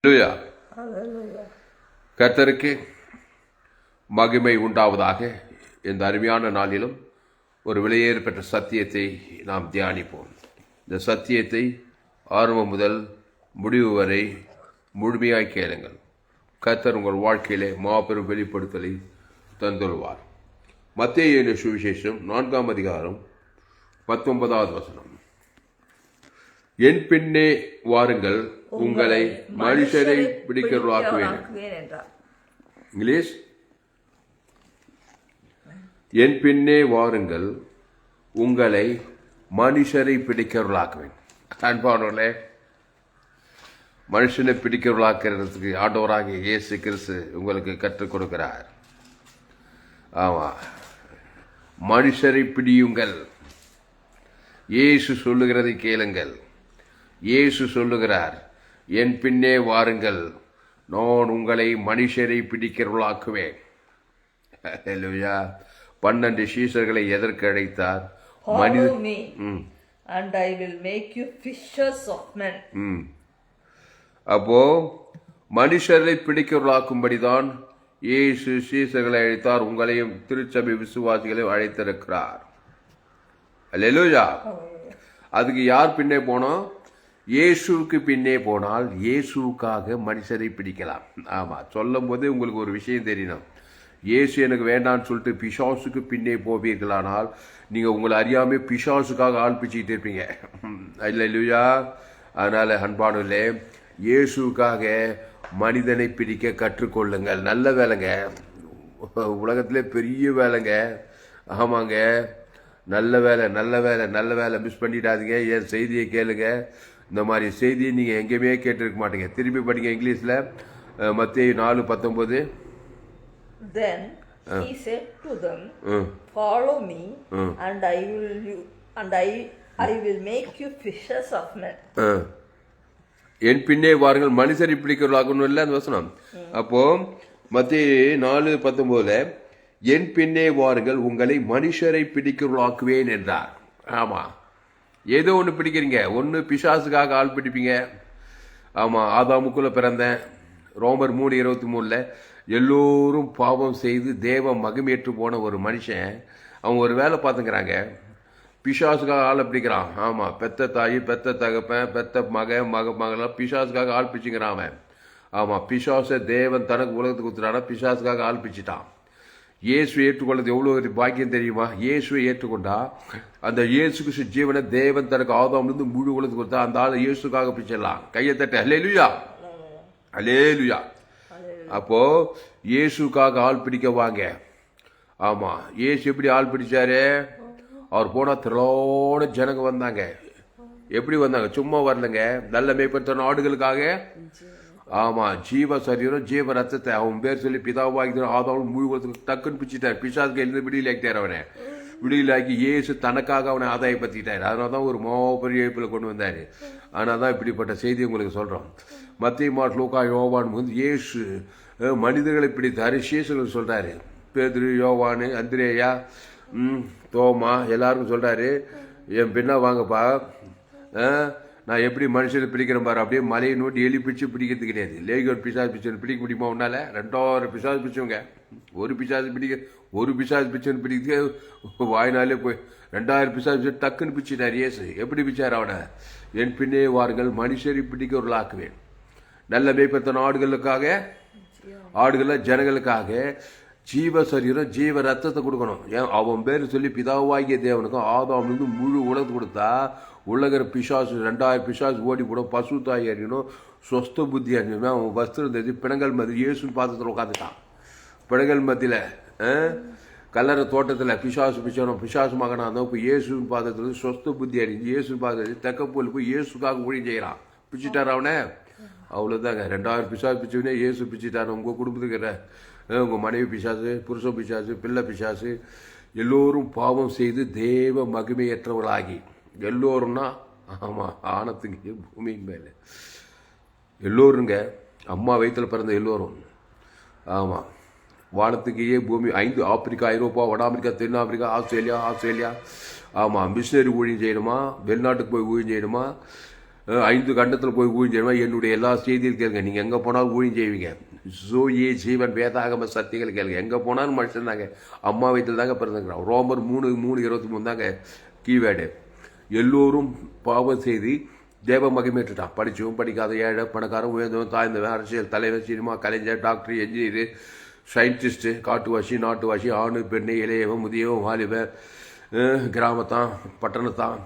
அல்லேலூயா. Hallelujah. கர்த்தருக்கு மகிமை உண்டாவதாக. இந்த அருமையான நாளிலும் ஒரு விலையேறு பெற்ற சத்தியத்தை நாம் தியானிப்போம். இந்த சத்தியத்தை ஆரம்பம் முதல் முடிவு வரை முழுமையாய் கேளுங்கள். கர்த்தர் உங்கள் வாழ்க்கையிலே மாபெரும் வெளிப்படுத்தலை தந்துள்ளார். மத்தேயு சுவிசேஷம் 4ஆம் அதிகாரம் 19வது வசனம். என் பின்னே வாருங்கள், உங்களை மனுஷரை பிடிக்கிறவர்களாக்குவேன். இங்கிலீஷ். என் பின்னே வாருங்கள், உங்களை மனுஷரை பிடிக்கிறவர்களாக்குவேன். அன்பானவர்களே, மனுஷனை பிடிக்கிறவர்களாக்கிறதுக்கு ஆண்டவராகிய இயேசு கிறிஸ்து உங்களுக்கு கற்றுக் கொடுக்கிறார். ஆமா, மனுஷரை பிடியுங்கள். இயேசு சொல்லுகிறதை கேளுங்கள். இயேசு சொல்லுகிறார், என் பின்னே வாருங்கள், நான் உங்களை மனுஷரை பிடிக்கிறவர்களாக்குவேன். அல்லேலூயா. 12 சீஷர்களை எதற்கு அழைத்தார்? Follow me, and I will make you fishers of men. அப்போ மனுஷரை பிடிக்கிறவர்களாக்கும்படிதான் இயேசு சீஷர்களை அழைத்தார். உங்களையும் திருச்சபை விசுவாசிகளையும் அழைத்திருக்கிறார். அல்லேலூயா. அதுக்கு யார் பின்னே போனோம்? இயேசுவுக்கு பின்னே போனால் இயேசுவுக்காக மனுஷரை பிடிக்கலாம். ஆமாம், சொல்லும் போது உங்களுக்கு ஒரு விஷயம் தெரியணும். இயேசு எனக்கு வேண்டான்னு சொல்லிட்டு பிசாசுக்கு பின்னே போவீர்களானால் நீங்கள் உங்களை அறியாமல் பிசாசுக்காக ஆள் பிச்சுக்கிட்டு இருப்பீங்க. அல்லேலூயா. அதனால் அன்பானவர்களே, இயேசுக்காக மனிதனை பிடிக்க கற்றுக்கொள்ளுங்கள். நல்ல வேலைங்க, உலகத்திலே பெரிய வேலைங்க. ஆமாங்க, நல்ல வேலை, நல்ல வேலை, நல்ல வேலை. மிஸ் பண்ணிடாதீங்க. என் செய்தியை கேளுங்க. இந்த மாதிரி செய்தியை நீங்கள் எங்கேயுமே கேட்டிருக்க மாட்டீங்க. திருப்பி படிங்க இங்கிலீஷில். மத்தேயு 4:19. Then he said to them, follow me, and I will make you fishers of men. என் பின்னே வாருங்கள், மனுஷரை பிடிக்கிறவர்களாகணும் இல்லை அந்த வசனம். அப்போ மத்தேயு 4:19 என் பின்னே வாருங்கள், உங்களை மனுஷரை பிடிக்கிறவர்களாக்குவேன் என்றார். ஆமா, ஏதோ ஒன்று பிடிக்கிறீங்க. ஒன்று பிசாசுக்காக ஆள் பிடிப்பீங்க. ஆமா, ஆதாமுக்குள்ள பிறந்தேன். ரோமர் 3:23 எல்லோரும் பாவம் செய்து தேவ மகிமையற்று போன ஒரு மனுஷன் அவங்க ஒரு வேலை பார்த்துக்கிறாங்க. பிசாசுக்காக ஆளை பிடிக்கிறான். ஆமா, பெத்த தாய், பெத்த தகப்பன், பெத்த மகளாம் பிசாசுக்காக ஆள் பிடிச்சுக்கிறான் அவன். ஆமா, பிசாசை தேவன் தனக்கு உலகத்துக்கு கொடுத்துட்டானா பிசாசுக்காக ஆள் பிடிச்சிட்டான். இயேசுவை ஏற்றுக்கொள்வது எவ்வளோ ஒரு பாக்கியம் தெரியுமா? இயேசுவை ஏற்றுக்கொண்டா அந்த இயேசு கிறிஸ்து ஜீவனை தேவன் தனக்கு ஆதாமிலிருந்து முழு உலகத்துக்கு கொடுத்தா அந்த ஆள் இயேசுக்காக பிடிச்சிடலாம். கையை தட்ட அல்லேலூயா, அல்லேலூயா. அப்போ இயேசுக்காக ஆள் பிடிக்க வாங்க. ஆமா, இயேசு எப்படி ஆள் பிடிச்சாரு? அவர் போனா திரளோட ஜனங்க வந்தாங்க. எப்படி வந்தாங்க? சும்மா வரலங்க. நல்ல மேய்ப்பற்ற ஆடுகளுக்காக. ஆமா, ஜீவ சரீரம் ஜீவ ரத்தத்தை அவன் பேர் சொல்லி பிதாவாகி ஆதாவும் முழுவதுக்கு டக்குன்னு பிடிச்சிட்டார். பிசாசுக்கு எழுந்து விடுதலாக்கிட்டார். அவனை விடுதலாக்கி இயேசு தனக்காக அவனை ஆதாயப்படுத்திட்டார். அதனால தான் ஒரு மாபெரிய இயப்பில் கொண்டு வந்தார். ஆனால் தான் இப்படிப்பட்ட செய்தி உங்களுக்கு சொல்கிறோம். மத்தேயு, மார்க், லூக்கா, யோவான் வந்து இயேசு மனிதர்களை பிடித்தாரு. சீஷர்கள் சொல்கிறாரு, பேதுரு, யோவான், அந்திரேயா, தோமா எல்லாருக்கும் சொல்கிறாரு, என் பின்னா வாங்கப்பா, நான் எப்படி மனுஷனை பிடிக்கிறேன் பாரு. அப்படியே மலையை நோட்டி எலி பிடிச்சு பிடிக்கிறது கிடையாது. லேகியோன் பிசாசு பிடிச்சு பிடிக்க முடியுமா உன்னால? 2000 பிசாசு பிடிச்சவங்க. ஒரு பிசாசு பிடிச்சவன் பிடிக்கிறது வாய்னாலே போய் 2000 பிசாசு பிடிச்சு டக்குன்னு பிடிச்சிட்டார் இயேசு. எப்படி பிடிச்சார் அவனை? என் பின்னே வாருங்கள், மனுஷரை பிடிக்கிறவர்களாக்குவேன். நல்ல மேய்ப்பத்தன ஆடுகளுக்காக, ஆடுகள ஜனங்களுக்காக ஜீவ சரீரம் ஜீவ ரத்தத்தை கொடுக்கணும். ஏன் அவன் பேர் சொல்லி பிதாவாகிய தேவனுக்கும் ஆதாமிலிருந்து முழு உலகத்தை கொடுத்தா உலகிற பிசாசு 2000 பிசாசு ஓடி போடும். பசு தாய் அறியணும், சொஸ்த புத்தி அறியணும். அவன் வஸ்திரம் தெரிஞ்சு பிணங்கள் மத்தியில் இயேசுன்னு பாத்திரத்தில் உட்காந்துட்டான். பிணங்கள் மத்தியில் கல்லறை தோட்டத்தில் பிசாசு பிச்சனும் பிசாசு மகனா தான் இப்போ இயேசுன்னு பாத்திரத்தில் சொஸ்த புத்தி அறிஞ்சு இயேசுன்னு பாத்திரத்தில் தெக்கப்போல் போய் இயேசுக்காக ஊழியம் செய்கிறான். பிச்சுட்டார் அவனை. அவ்வளோதாங்க. 2000 பிசாசு பிச்சவனே இயேசு பிச்சுட்டார். உங்கள் குடும்பத்துக்கு உங்கள் மனைவி பிசாசு, புருஷ பிசாசு, பிள்ளை பிசாசு, எல்லோரும் பாவம் செய்து தேவ மகிமையற்றவர்களாகி. எல்லோரும்னா ஆமாம், ஆனத்துக்கு பூமியின் மேலே எல்லோருங்க. அம்மா வயிற்றில் பிறந்த எல்லோரும். ஆமாம், வானத்துக்கு பூமி 5 ஆப்பிரிக்கா, ஐரோப்பா, வட அமெரிக்கா, தென் ஆப்பிரிக்கா, ஆஸ்திரேலியா. ஆமாம், மிஷினரி ஊழியம் செய்யணுமா? வெளிநாட்டுக்கு போய் ஊழியம் செய்யணுமா? 5 கண்டத்தில் போய் ஊழியம் செய்யணும். என்னுடைய எல்லா செய்தியும் கேளுங்க. நீங்கள் எங்கே போனாலும் ஊழியம் செய்வீங்க. ஜோயே ஜீவன் வேதாகம சத்தியங்கள் கேளுங்க. எங்கே போனாலும் மனுஷன் தாங்க அம்மா வயிற்றில் தாங்க பிறந்துக்கிறான். ரோமர் 3:23 தாங்க கீவேர்டு. எல்லோரும் பாவம் செய்து தேவ மகிமைட்டுட்டான். படித்தவன் படிக்காத, ஏழை பணக்காரன், உயர்ந்தவன் தாய்ந்தவன், அரசியல் தலைவர், சினிமா கலைஞர், டாக்டர், என்ஜினியரு, சயின்டிஸ்ட்டு, காட்டுவாசி, நாட்டுவாசி, ஆணு, பெண்ணு, இளையவன், முதியவன், வாலிபர், கிராமத்தான், பட்டணத்தான்,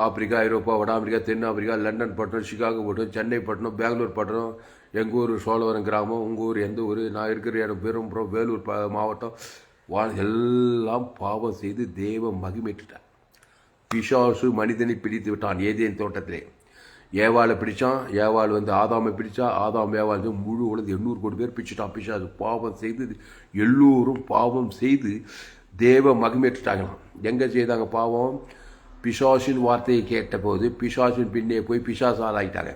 ஆப்பிரிக்கா, ஐரோப்பா, வட அமெரிக்கா, தென் ஆப்பிரிக்கா, லண்டன் பட்டணம், சிகாகோ பட்டணம், சென்னை பட்டணம், பெங்களூர் பட்டணம், எங்கள் ஊர் சோழவரம் கிராமம், உங்கள் ஊர் எந்த ஊர், நான் இருக்கிற இடம் பெரும்புறம், வேலூர் மாவட்டம், எல்லாம் பாவம் செய்து தேவ மகிமைட்டுட்டான். பிசாசு மனிதனை பிடித்து விட்டான். ஏதேன் தோட்டத்திலே ஏவாளை பிடிச்சான். ஏவாள் ஆதாமை பிடிச்சா. ஆதாம் ஏவாள் முழு உலகம் 800 கோடி பேர் பிடிச்சிட்டான். பிசாசு பாவம் செய்து எல்லோரும் பாவம் செய்து தேவ மகிமைட்டுட்டாங்களாம். எங்கே செய்தாங்க பாவம்? பிசாசின் வார்த்தையை கேட்டபோது பிசாசின் பின்னே போய் பிசாசால் ஆகிட்டாங்க.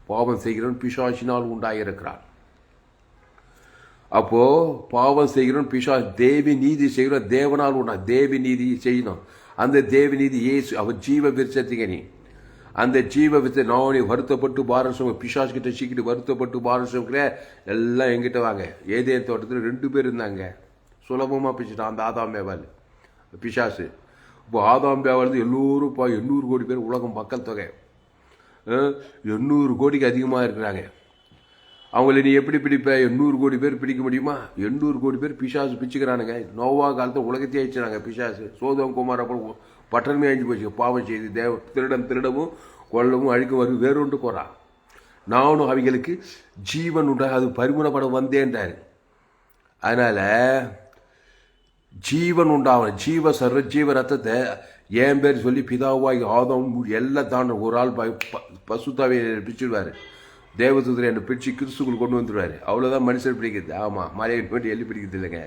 பாவம் செய்கிறவன் பிசாசினால் உண்டாயிருக்கிறான். அப்போ பாவம் செய்கிறவன் பிசாசு. தேவி நீதி செய்கிறோம் தேவனால் உண்டா. தேவி நீதி செய்யணும். அந்த தேவி நீதி இயேசு. அவர் ஜீவ விருட்சத்திங்க. நீ அந்த ஜீவ விருட்ச நானே வருத்தப்பட்டு பாரசம் பிசாசு கிட்ட சீக்கிட்டு வருத்தப்பட்டு பாரசம் எல்லாம் எங்கிட்ட வாங்க. ஏதேன் தோட்டத்தில் 2 பேர் இருந்தாங்க. சுலபமாக பிடிச்சிட்டான் அந்த ஆதாம் ஏவாள் பிசாசு. இப்போ ஆதாம் ஏவாள் எல்லோரும் 800 கோடி பேர் உலகம் மக்கள் தொகை 800 கோடிக்கு அதிகமாக இருக்கிறாங்க. அவங்கள நீ எப்படி பிடிப்ப? 800 கோடி பேர் பிடிக்க முடியுமா? 800 கோடி பேர் பிசாசு பிச்சுக்கிறானுங்க. நோவா காலத்தை உலகத்தையே அழிச்சிடாங்க பிசாசு. சோதம் குமார பட்டணமே அழிஞ்சு போச்சு. பாவம் செய்து திருடவும் கொல்லவும் அழிக்க வரும் வேறொன்று போறான். நானும் அவங்களுக்கு ஜீவன் உண்டா அது பரிமுணப்பட வந்தேன்றாரு. அதனால ஜீவன் உண்டாவணும். ஜீவ ரத்தத்தை என் பேர் சொல்லி பிதாவாகி ஆதம் எல்லாம் தாண்ட ஒரு ஆள் பசுத்தாவை பிடிச்சிடுவார். தேவதூதரை என்னை பிடிச்சி கிறிஸ்துக்குள் கொண்டு வந்துடுவார். அவ்வளோதான் மனுஷன் பிடிக்கிறது. ஆமாம், மலையை போட்டு எள்ளி பிடிக்கிறது இல்லைங்க.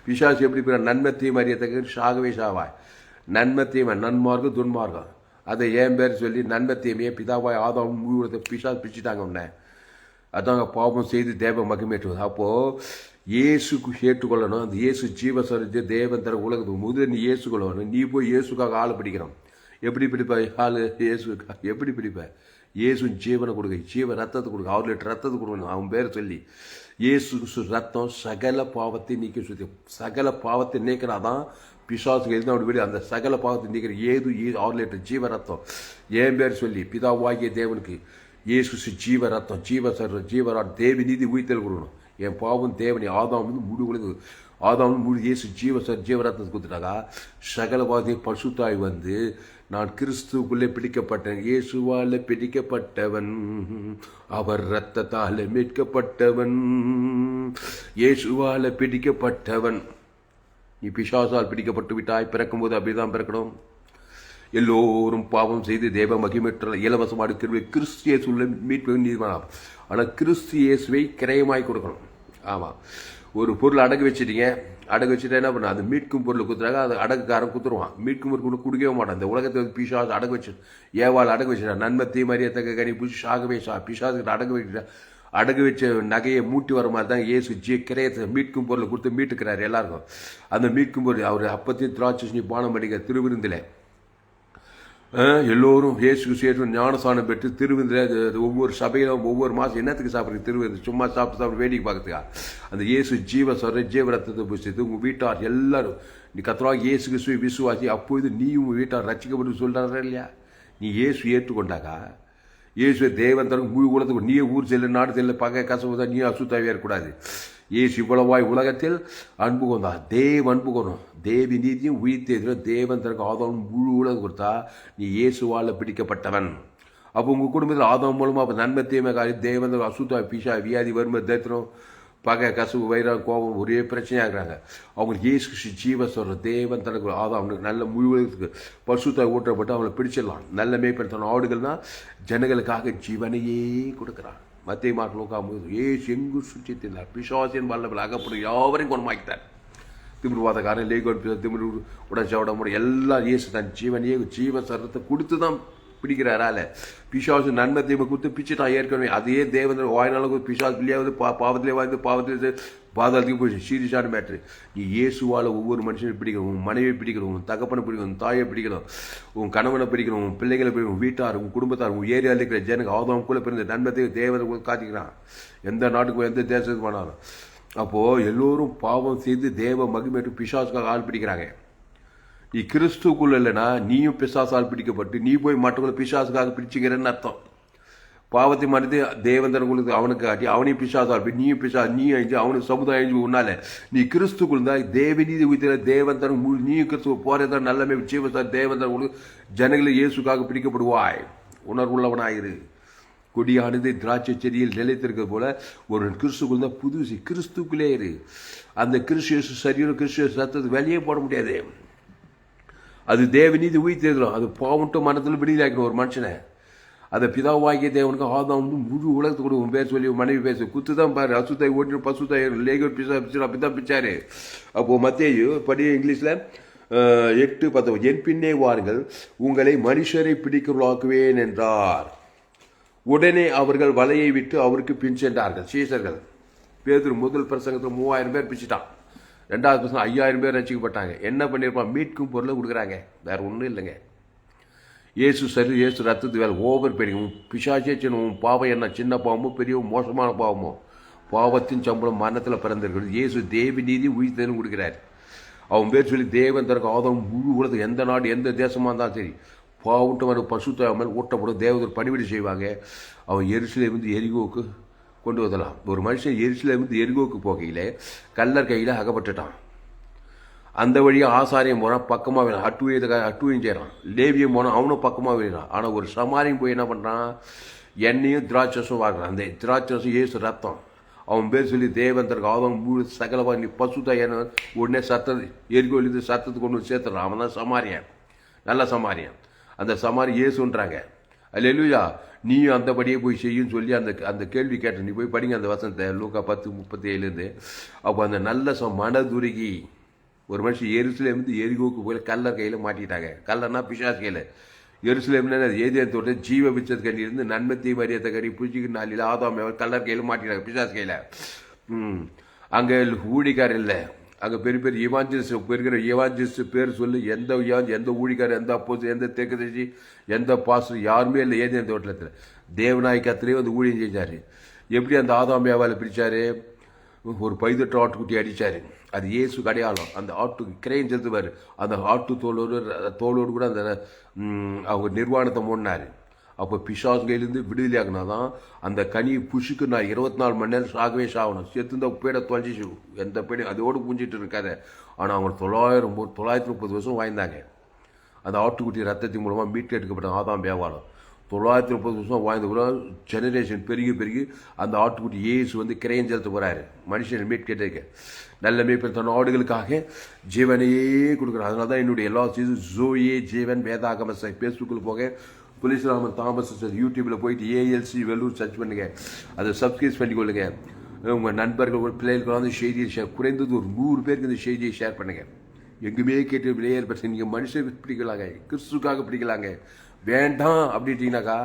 பிசாசு எப்படி போய் நன்மத்தையும் அறியத்தக்க சாகவே சாவாய். நன்மத்தையும் நன்மார்க்கம் துன்மார்க்கம் அதை என் பேர் சொல்லி நன்மத்தையுமே பிதாவாய் ஆதாம் முழுவதை பிசாசு பிடிச்சிட்டாங்க. உன்னை அதாங்க பாவம் செய்து தேவ மகிமேற்றுவது. அப்போது இயேசுக்கு ஏற்றுக்கொள்ளணும். அந்த இயேசு ஜீவசரித்து தேவன் தர உலகத்துக்கு முதல் நீ இயேசுக்கொள்ளணும். நீ போய் இயேசுக்காக ஆள் பிடிக்கிறோம். எப்படி பிடிப்ப ஆள்? இயேசுக்காக எப்படி பிடிப்ப? இயேசு ஜீவனை கொடுக்க, ஜீவ ரத்தத்தை கொடுக்க, 6 லிட்டர் ரத்தத்தை கொடுக்கணும் அவன் பேர் சொல்லி. இயேசு ரத்தம் சகல பாவத்தை நீக்கி சுற்றி சகல பாவத்தை நீக்கினாதான் பிசாசுக்கு எதுவும் அப்படி அந்த சகல பாவத்தை நீக்கிற 6 லிட்டர் ஜீவ ரத்தம் என் பேர் சொல்லி பிதாவாகிய தேவனுக்கு இயேசு ஜீவ ரத்தம் ஜீவராட் தேவி நீதி உயிர்த்தல் கொடுக்கணும். என் பாவம் தேவனி ஆதாம் முழு உலகு ஆதாம் முழு இயேசு ஜீவரத்தத்தை கொடுத்துட்டாக்கா சகல பாவத்தையும் பசுத்தாய் நான் கிறிஸ்துக்குள்ளே பிடிக்கப்பட்டேன். இயேசுவால பிடிக்கப்பட்டவன், அவர் ரத்தத்தால் மீட்கப்பட்டவன். இயேசுவால பிடிக்கப்பட்டவன். நீ பிசாசால் பிடிக்கப்பட்டு விட்டாய். பிறக்கும்போது அப்படிதான் பிறக்கணும். எல்லோரும் பாவம் செய்து தேவ மகிமைற்ற இலவசமாக கிறிஸ்து இயேசுவை மீட்பு நீதிமான். ஆனால் கிறிஸ்து இயேசுவை கிரயமாய் கொடுக்கணும். ஆமாம், ஒரு பொருள் அடகு வச்சுட்டீங்க. அடகு வச்சுட்டா என்ன பண்ண? அது மீட்கும் பொருள் குத்துறாங்க. அது அடகுக்காரன் குத்துருவான். மீட்கும் பொருள் கொடுக்கவே மாட்டான். இந்த உலகத்தை பிசாசு அடகு வச்சு ஏவாள் அடகு வச்சுட்டா. நன்மத்தையும் மரியத்தக்க கனி பூச்சி சாகவே பிசாசுக்கிட்ட அடகு வச்சுட்டா. அடகு வச்ச நகையை மூட்டி வர மாதிரி தான் இயேசு கிரயத்தை மீட்கும் பொருளை கொடுத்து மீட்டுக்கிறார் எல்லாருக்கும். அந்த மீட்கும் பொருள் அவர் அப்பத்தையும் திராட்சை பானம் படிக்க திருவிருந்தில் எல்லோரும் இயேசுக்கு சேர்த்து ஞானசானம் பெற்று திருவிருந்தில் ஒவ்வொரு சபையிலும் ஒவ்வொரு மாதம் என்னத்துக்கு சாப்பிட்றது? திருவிருந்து சும்மா சாப்பிட்டு வேடிக்கை பார்க்கறதுக்கா? அந்த இயேசு ஜீவரத்தத்தை புசித்து உங்கள் வீட்டார் எல்லாரும் நீ கத்துறாங்க இயேசு கிறிஸ்துவை விசுவாசி. அப்போது நீ உங்கள் வீட்டார் ரசிக்கப்பட்டு சொல்கிறாரா இல்லையா? நீ இயேசு ஏற்றுக்கொண்டாக்கா இயேசுவை தேவன் தரும் முழு உலகத்துக்கு நீயே ஊர் செல்லு நாடு செல்ல பகை கசவு தான் நீ அசுத்தாவே இருக்கக்கூடாது. இயேசு இவ்வளவாய் உலகத்தில் அன்பு கொண்டா. அன்பு கொண்டோம். தேவி நீதியும் உயிர்த்தேதிலும் தேவன் தனக்கு ஆதாம் முழு உலகம் கொடுத்தா நீ இயேசுவால் பிடிக்கப்பட்டவன். அப்போ உங்கள் குடும்பத்தில் ஆதாம் மூலமாக அப்போ நன்மை தீமை காரி தேவன் அசுத்தா பிஷா வியாதி வறுமை தரித்திரம் பகை கசவு வைரம் கோபம் ஒரே பிரச்சனையாக இருக்கிறாங்க. அவங்களுக்கு இயேசு ஜீவ சொல்கிற தேவன் தனக்கு அவனுக்கு நல்ல முழு உலகத்துக்கு பசுத்தாய் ஊற்றப்பட்டு அவங்களை பிடிச்சிடலாம். நல்ல மேய்ப்படுத்தணும். ஆடுகள்னா ஜனங்களுக்காக ஜீவனையே கொடுக்குறான். மத்திய மார்க் ஏசு எங்கு சுற்றி தின்னார். பிசாசின் வல்லபில் அகப்படும் யாவரையும் குணமாக்கிட்டார். திமிர்வாதக்காரன் லேகோன் திமிர் உடச்சவட எல்லாம் இயேசு தன் ஜீவனையே ஜீவ சரத்தை கொடுத்து தான் பிடிக்கிறாரால. பிசாசு நன்மை தீமை கொடுத்து பிச்சுட்டான் ஏற்கனவே. அதே தேவன் வாய்நாளுக்கு பிசாசு பிள்ளையாவது பாவத்திலே வாழ்ந்து பாவத்திலே பாதாளத்துக்கு போய் சீரியஸான மேட்ரு. நீ இயேசுவால் ஒவ்வொரு மனுஷனையும் பிடிக்கணும். உன் மனைவியை பிடிக்கணும், உன் தகப்பனை பிடிக்கணும், உன் தாயை பிடிக்கணும், உன் கணவனை பிடிக்கணும், உன் பிள்ளைகளை பிடிக்கணும், உன் வீட்டார், உன் குடும்பத்தார், உன் ஏரியாவில் இருக்கிற ஜனங்க ஆதாம் கூட பிறந்த நன்மத்தை தேவதை காத்திக்கிறான். எந்த நாட்டுக்கும் எந்த தேசத்துக்கு போனாலும். அப்போது எல்லோரும் பாவம் செய்து தேவ மகிமைட்டு பிசாசுக்காக ஆள் பிடிக்கிறாங்க. நீ கிறிஸ்துக்குள்ள இல்லைன்னா நீயும் பிசாசால் பிடிக்கப்பட்டு நீ போய் மற்றவங்களை பிசாசுக்காக பிடிச்சிக்கிறேன்னு அர்த்தம். பாவத்தை மறைத்து தேவந்தனுக்கு அவனுக்கு காட்டி அவனையும் பிசாசால் நீயும் நீ அழிஞ்சு அவனுக்கு சமுதாயம் அழிஞ்சு உன்னால நீ கிறிஸ்துக்குள் தான் தேவநீதி உயிர்த்த தேவந்தன் நீயும் கிறிஸ்துவ போறதான் நல்லமே ஜீவசார் தேவந்தன் ஜனங்களை இயேசுக்காக பிடிக்கப்படுவாய். உணர்வுள்ளவனாயிரு. கொடியானது திராட்சை செடியில் நிலைத்திருக்கிறது போல ஒரு கிறிஸ்துக்குள் தான் புதுசு. கிறிஸ்துக்குள்ளே இரு. அந்த கிறிஸ்து சரீரம் கிறிஸ்து சத்தத்துக்கு வெளியே போட முடியாது. அது தேவநீதி உயிர்த்தெழுதலாம். அது பாவம்ட்டு மனத்தில் வெளியிலாக்கணும் ஒரு மனுஷனை. அதை பிதாவாகிய தேவனுக்கு ஆதாம் முழு உலகத்துக்கு கூட உன் பேர் சொல்லி மனைவி பேச குத்து தான் பாரு. அசுத்தாய் ஓட்டி பசுத்தாய் லேகர் பிசா பிச்சா அப்படிதான் பிச்சாரு. அப்போ மத்தேயு படி இங்கிலீஷ்ல 8:10 என் பின்னே வாருங்கள் உங்களை மனுஷரை பிடிக்கிறவர்களாக்குவேன் என்றார். உடனே அவர்கள் வலையை விட்டு அவருக்கு பின் சென்றார்கள். சீசர்கள் பேதுரு முதல் பிரசங்கத்தில் 3000 பேர் பிச்சுட்டான். 2வது பிரசங்கம் 5000 பேர் ரசிக்கப்பட்டாங்க. என்ன பண்ணியிருப்பான்? மீட்கும் பொருளை கொடுக்குறாங்க. வேற ஒன்றும் இல்லைங்க. இயேசு சரி இயேசு ரத்தத்து வேலை ஓவர் பெரிய பிசாசே சின்ன பாவம் என்ன சின்ன பாவமோ பெரிய மோசமான பாவமோ பாவத்தின் சம்பளம் மரணத்தில் பிறந்திருக்கிறது. இயேசு தேவி நீதி உயிர்த்தேன்னு கொடுக்குறாரு. அவன் பேர் சொல்லி தேவன் தனக்கு ஆதம் முழு உலகத்துக்கு எந்த நாடு எந்த தேசமாக இருந்தாலும் சரி பாவட்டும் வர பசுத்தாமல் ஊட்டப்படும் தேவதர் பணிவிடை செய்வாங்க. அவன் எருசலேமிருந்து எரிகோவுக்கு கொண்டு வரலாம். ஒரு மனுஷன் எருசலேமிருந்து எரிகோவுக்கு போகையில் கல்லர் கையில் அகப்பட்டுட்டான். அந்த வழியாக ஆசாரியம் போனால் பக்கமாக வேணும். அட்டுவையும் செய்கிறான். லேவியம் போனால் அவனும் பக்கமாக வேணும். ஆனால் ஒரு சமாரியம் போய் என்ன பண்ணுறான்? எண்ணெயும் திராட்சஸும் வாங்குறான். அந்த திராட்சஸும் இயேசு ரத்தம். அவன் பேர் சொல்லி தேவன் தனக்கு ஆதம் முழு சகலவா நீ பசுத்தான உடனே சத்தது எரிகோலிருந்து சத்தத்துக்கு கொண்டு சேர்த்துறான். அவன் தான் சமாரியன். நல்ல சமாரியன். அந்த சமாரி இயேசுன்றாங்க. அல்லேலூயா. நீயும் அந்தபடியே போய் செய்யும் சொல்லி அந்த கேள்வி கேட்ட. நீ போய் படிங்க அந்த வசனத்தை லூக்கா 10:37. அப்போ அந்த நல்ல மனதுருகி ஒரு மனுஷன் எருசலேமிருந்து எரிகோவுக்கு போய் கல்லர் கையில் மாட்டிட்டாங்க. கல்லர்னா பிசாசு கையில். எருசலேம்னா ஏதேன் தோட்ட ஜீவ பிச்சது கண்ணிலிருந்து நன்மத்தை மரியத்தை கறி புரிச்சிக்கு நாளில் ஆதாம் கல்லர் கையில் மாட்டிட்டாங்க பிசாசு கையில். அங்கே ஊழிக்காரர் இல்லை. அங்கே பெரிய பெரிய இவாஞ்சலிஸ்ட் பெருகிற இவாஞ்சலிஸ்ட் பேர் சொல்லி எந்த ஊழிக்காரர் எந்த அப்போது எந்த தெற்கதர்சி எந்த பாஸ்டர் யாருமே இல்லை. ஏதேன் தோட்டத்தில் தேவநாய் கத்திரையும் அந்த ஊழியம் செஞ்சார். எப்படி அந்த ஆதாம் வியாபாரம் பிரித்தார்? ஒரு பைதட்டு ஆட்டுக்குட்டி அடித்தார். அது இயேசு அடையாளம். அந்த ஆட்டுக்கு கிரையம் செலுத்துவார். அந்த ஆட்டு தோளோடு கூட அந்த அவங்க நிர்வாணத்தை மூடினார். அப்போ பிசாசு கையிலேருந்து விடுதலை ஆகினா தான் அந்த கனி புஷுக்கு நான் 24 மணி நேரம் சாகவே சாகணும். சேர்த்து பேடை தொலைஞ்சிச்சு. எந்த பேடையும் அதோடு புஞ்சிட்டு இருக்காது. ஆனால் அவங்க 930 வருஷம் வாழ்ந்தாங்க. அந்த ஆட்டுக்குட்டி ரத்தத்தின் மூலமாக மீட்டு எடுக்கப்பட்ட ஆதாம் வியாபாரம் 930 வருஷம் வாழ்ந்த கூட ஜெனரேஷன் பெருகி அந்த ஆட்டுக்குட்டி இயேசு கிரையம் செலுத்த போகிறாரு. மனுஷன் மீட் கேட்டிருக்க நல்ல மேய்ப்பன் தன் ஆடுகளுக்காக ஜீவனையே கொடுக்குறான். அதனால தான் என்னுடைய எல்லா சீசும் ஜோயே ஜீவன் வேதாகம ஃபேஸ்புக்கில் போக புலிஸ்ராமன் தாமஸ் யூடியூப்பில் போயிட்டு ஏஎல்சி வெள்ளூர் சர்ச் பண்ணுங்க. அதை சப்ஸ்கிரைப் பண்ணிக்கொள்ளுங்க. உங்கள் நண்பர்கள் பிள்ளைகளுக்கு செய்தியை குறைந்தது ஒரு 100 பேருக்கு இந்த செய்தியை ஷேர் பண்ணுங்கள். எங்குமே கேட்டு விளையாடு பிரச்சனை. நீங்கள் மனுஷனுக்கு பிடிக்கலாங்க, கிறிஸ்துக்காக பிடிக்கலாங்க. வேண்டாம் அப்படின்ட்டீங்கன்னாக்கா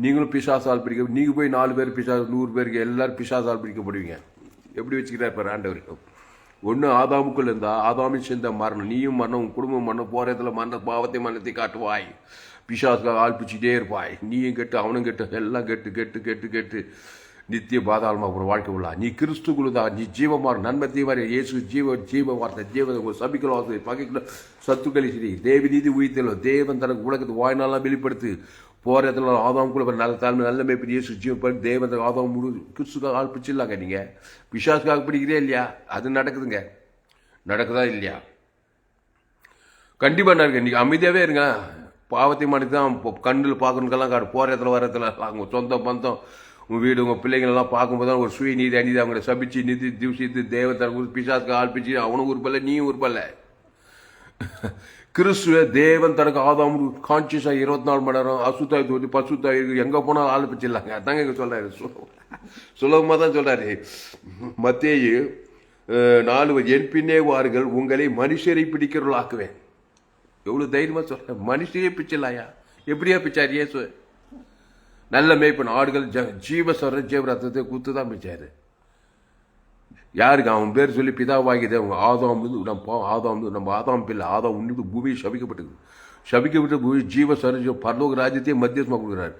நீங்களும் பிசாசால் பிடிக்க. நீங்கள் போய் 4 பேர் 100 பேருக்கு எல்லாரும் பிசாசால் பிடிக்கப்படுவீங்க. எப்படி வச்சுக்கிறார் பாரு ஆண்டவர். ஒன்று ஆதாமுக்குள்ள இருந்தால் ஆதாமின் சேர்ந்த மரணம். நீயும் மரணம் குடும்பம் மரணம் போகிறதுல பாவத்தை மரணத்தை காட்டுவாய். பிசாசுக்காக ஆள் பிடிச்சிட்டே இருப்பாய். நீயும் கெட்டு அவனும் கெட்டு எல்லாம் கெட்டு நித்திய பாதாளமாக ஒரு வாழ்க்கை உள்ளா. நீ கிறிஸ்துக்குள்ளதா நீ ஜீவமாக நன்மத்தை வர இயேசு ஜீவ வார்த்தை ஜீவ சபிக்கலாம் பகைக்கல சத்துக்களை சரி தேவி நீதி உயிர்த்தலும் தேவன் தனக்கு உலகத்து வாய்நாளெலாம் வெளிப்படுத்து போகிற இடத்துல ஆதாமுக்குள்ள நல்ல தலைமை நல்ல மேய்ப்பன் இயேசு ஜீவன் தேவன் ஆதாம் முழு கிறிஸ்துக்காக ஆள் பிடிச்சிடலாங்க. நீங்கள் பிசாசுக்காக பிடிக்கிறே இல்லையா? அது நடக்குதுங்க. நடக்குதா இல்லையா? கண்டிப்பாக நடக்குது. நீங்கள் அமைதியாகவே இருங்க. பாவத்தை மாட்டி தான் கண்ணில் பார்க்கணுக்கெல்லாம் காடு. போகிற இடத்துல வர இடத்துல அவங்க சொந்த பந்தம் உங்கள் வீடு உங்கள் பிள்ளைங்களெல்லாம் பார்க்கும்போது தான் ஒரு சுய நீதி அநீதி அவங்கள சபிச்சு நிதி திவசித்து தேவத்தன் பிசாசுக்கு ஆள் பிச்சு அவனும் உருப்பல்ல நீயும் உருப்பல்ல. கிறிஸ்துவ தேவன் தனக்கு ஆதாம் கான்சியஸாக 24 மணி நேரம் அசுத்தாய் தோதி பசுத்தாய் எங்கே போனால் ஆள் பிச்சிடலாங்க. அதாங்க இங்கே சொல்கிறாரு. சுலபமாக தான் சொல்கிறாரு. மத்தேயு 4 என் பின்னே வாருங்கள் உங்களை மனுஷரை பிடிக்கிறவர்களாக்குவேன். எவ்வளோ தைரியமாக சொல்கிறேன். மனுஷரே பிச்சிடலாயா? எப்படியா பிச்சார் இயேசு? நல்ல மேய்ப்பன் ஆடுகள் ஜீவ சொல்ற ஜீவ ரத்தத்தை குத்து தான் பிச்சாரு. யாருக்கு அவன் பேர் சொல்லி பிதாவாகியது அவங்க ஆதாம் நம்ம ஆதாம் பிள்ளை ஆதாம் உன்னிட்டு பூமி சபிக்கப்பட்ட பூமி ஜீவ சரஜ பரலோக ராஜ்யத்தையே மத்தியஸ்தமாக கொடுக்குறாரு.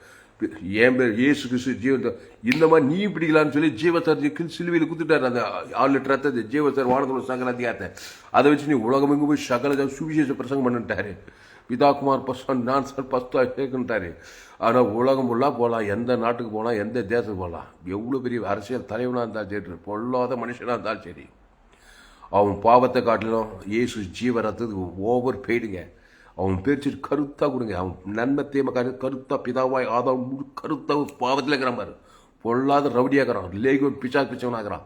என் பேர் இயேசு கிறிஸ்து ஜீவன் இந்த மாதிரி நீ பிடிக்கலான்னு சொல்லி ஜீவ சரஜுக்கு சிலுவையில் குத்துட்டாரு. அந்த 6 லிட்டர் ரத்தத்தை ஜீவ சார் வானத்தோட சகல அதிகாரத்தை அதை வச்சு நீ உலகம் எங்கே போய் சகல சுவிசேஷ பிரசங்கம் பண்ணிட்டாரு. பிதாகுமார் பசன் நான் சார் பஸ்தா கேட்குன்ட்டாரு. ஆனால் உலகம் ஃபுல்லாக போகலாம், எந்த நாட்டுக்கு போகலாம், எந்த தேசத்துக்கு போகலாம். எவ்வளோ பெரிய அரசியல் தலைவனாக இருந்தாலும் சரி, பொல்லாத மனுஷனாக இருந்தாலும் சரி, அவன் பாவத்தை காட்டிலும் இயேசு ஜீவ ரத்தத்துக்கு ஓவர் போயிடுங்க. அவன் பேச்சு கருத்தாக கொடுங்க. அவன் நன்மை தேமை கருத்தாக பிதாவாய் ஆதாம் கருத்தாக பாவத்தில் இருக்கிறான் பாரு. பொல்லாத ரவுடியாகிறான், லேகோன் பிச்சவனாகிறான்.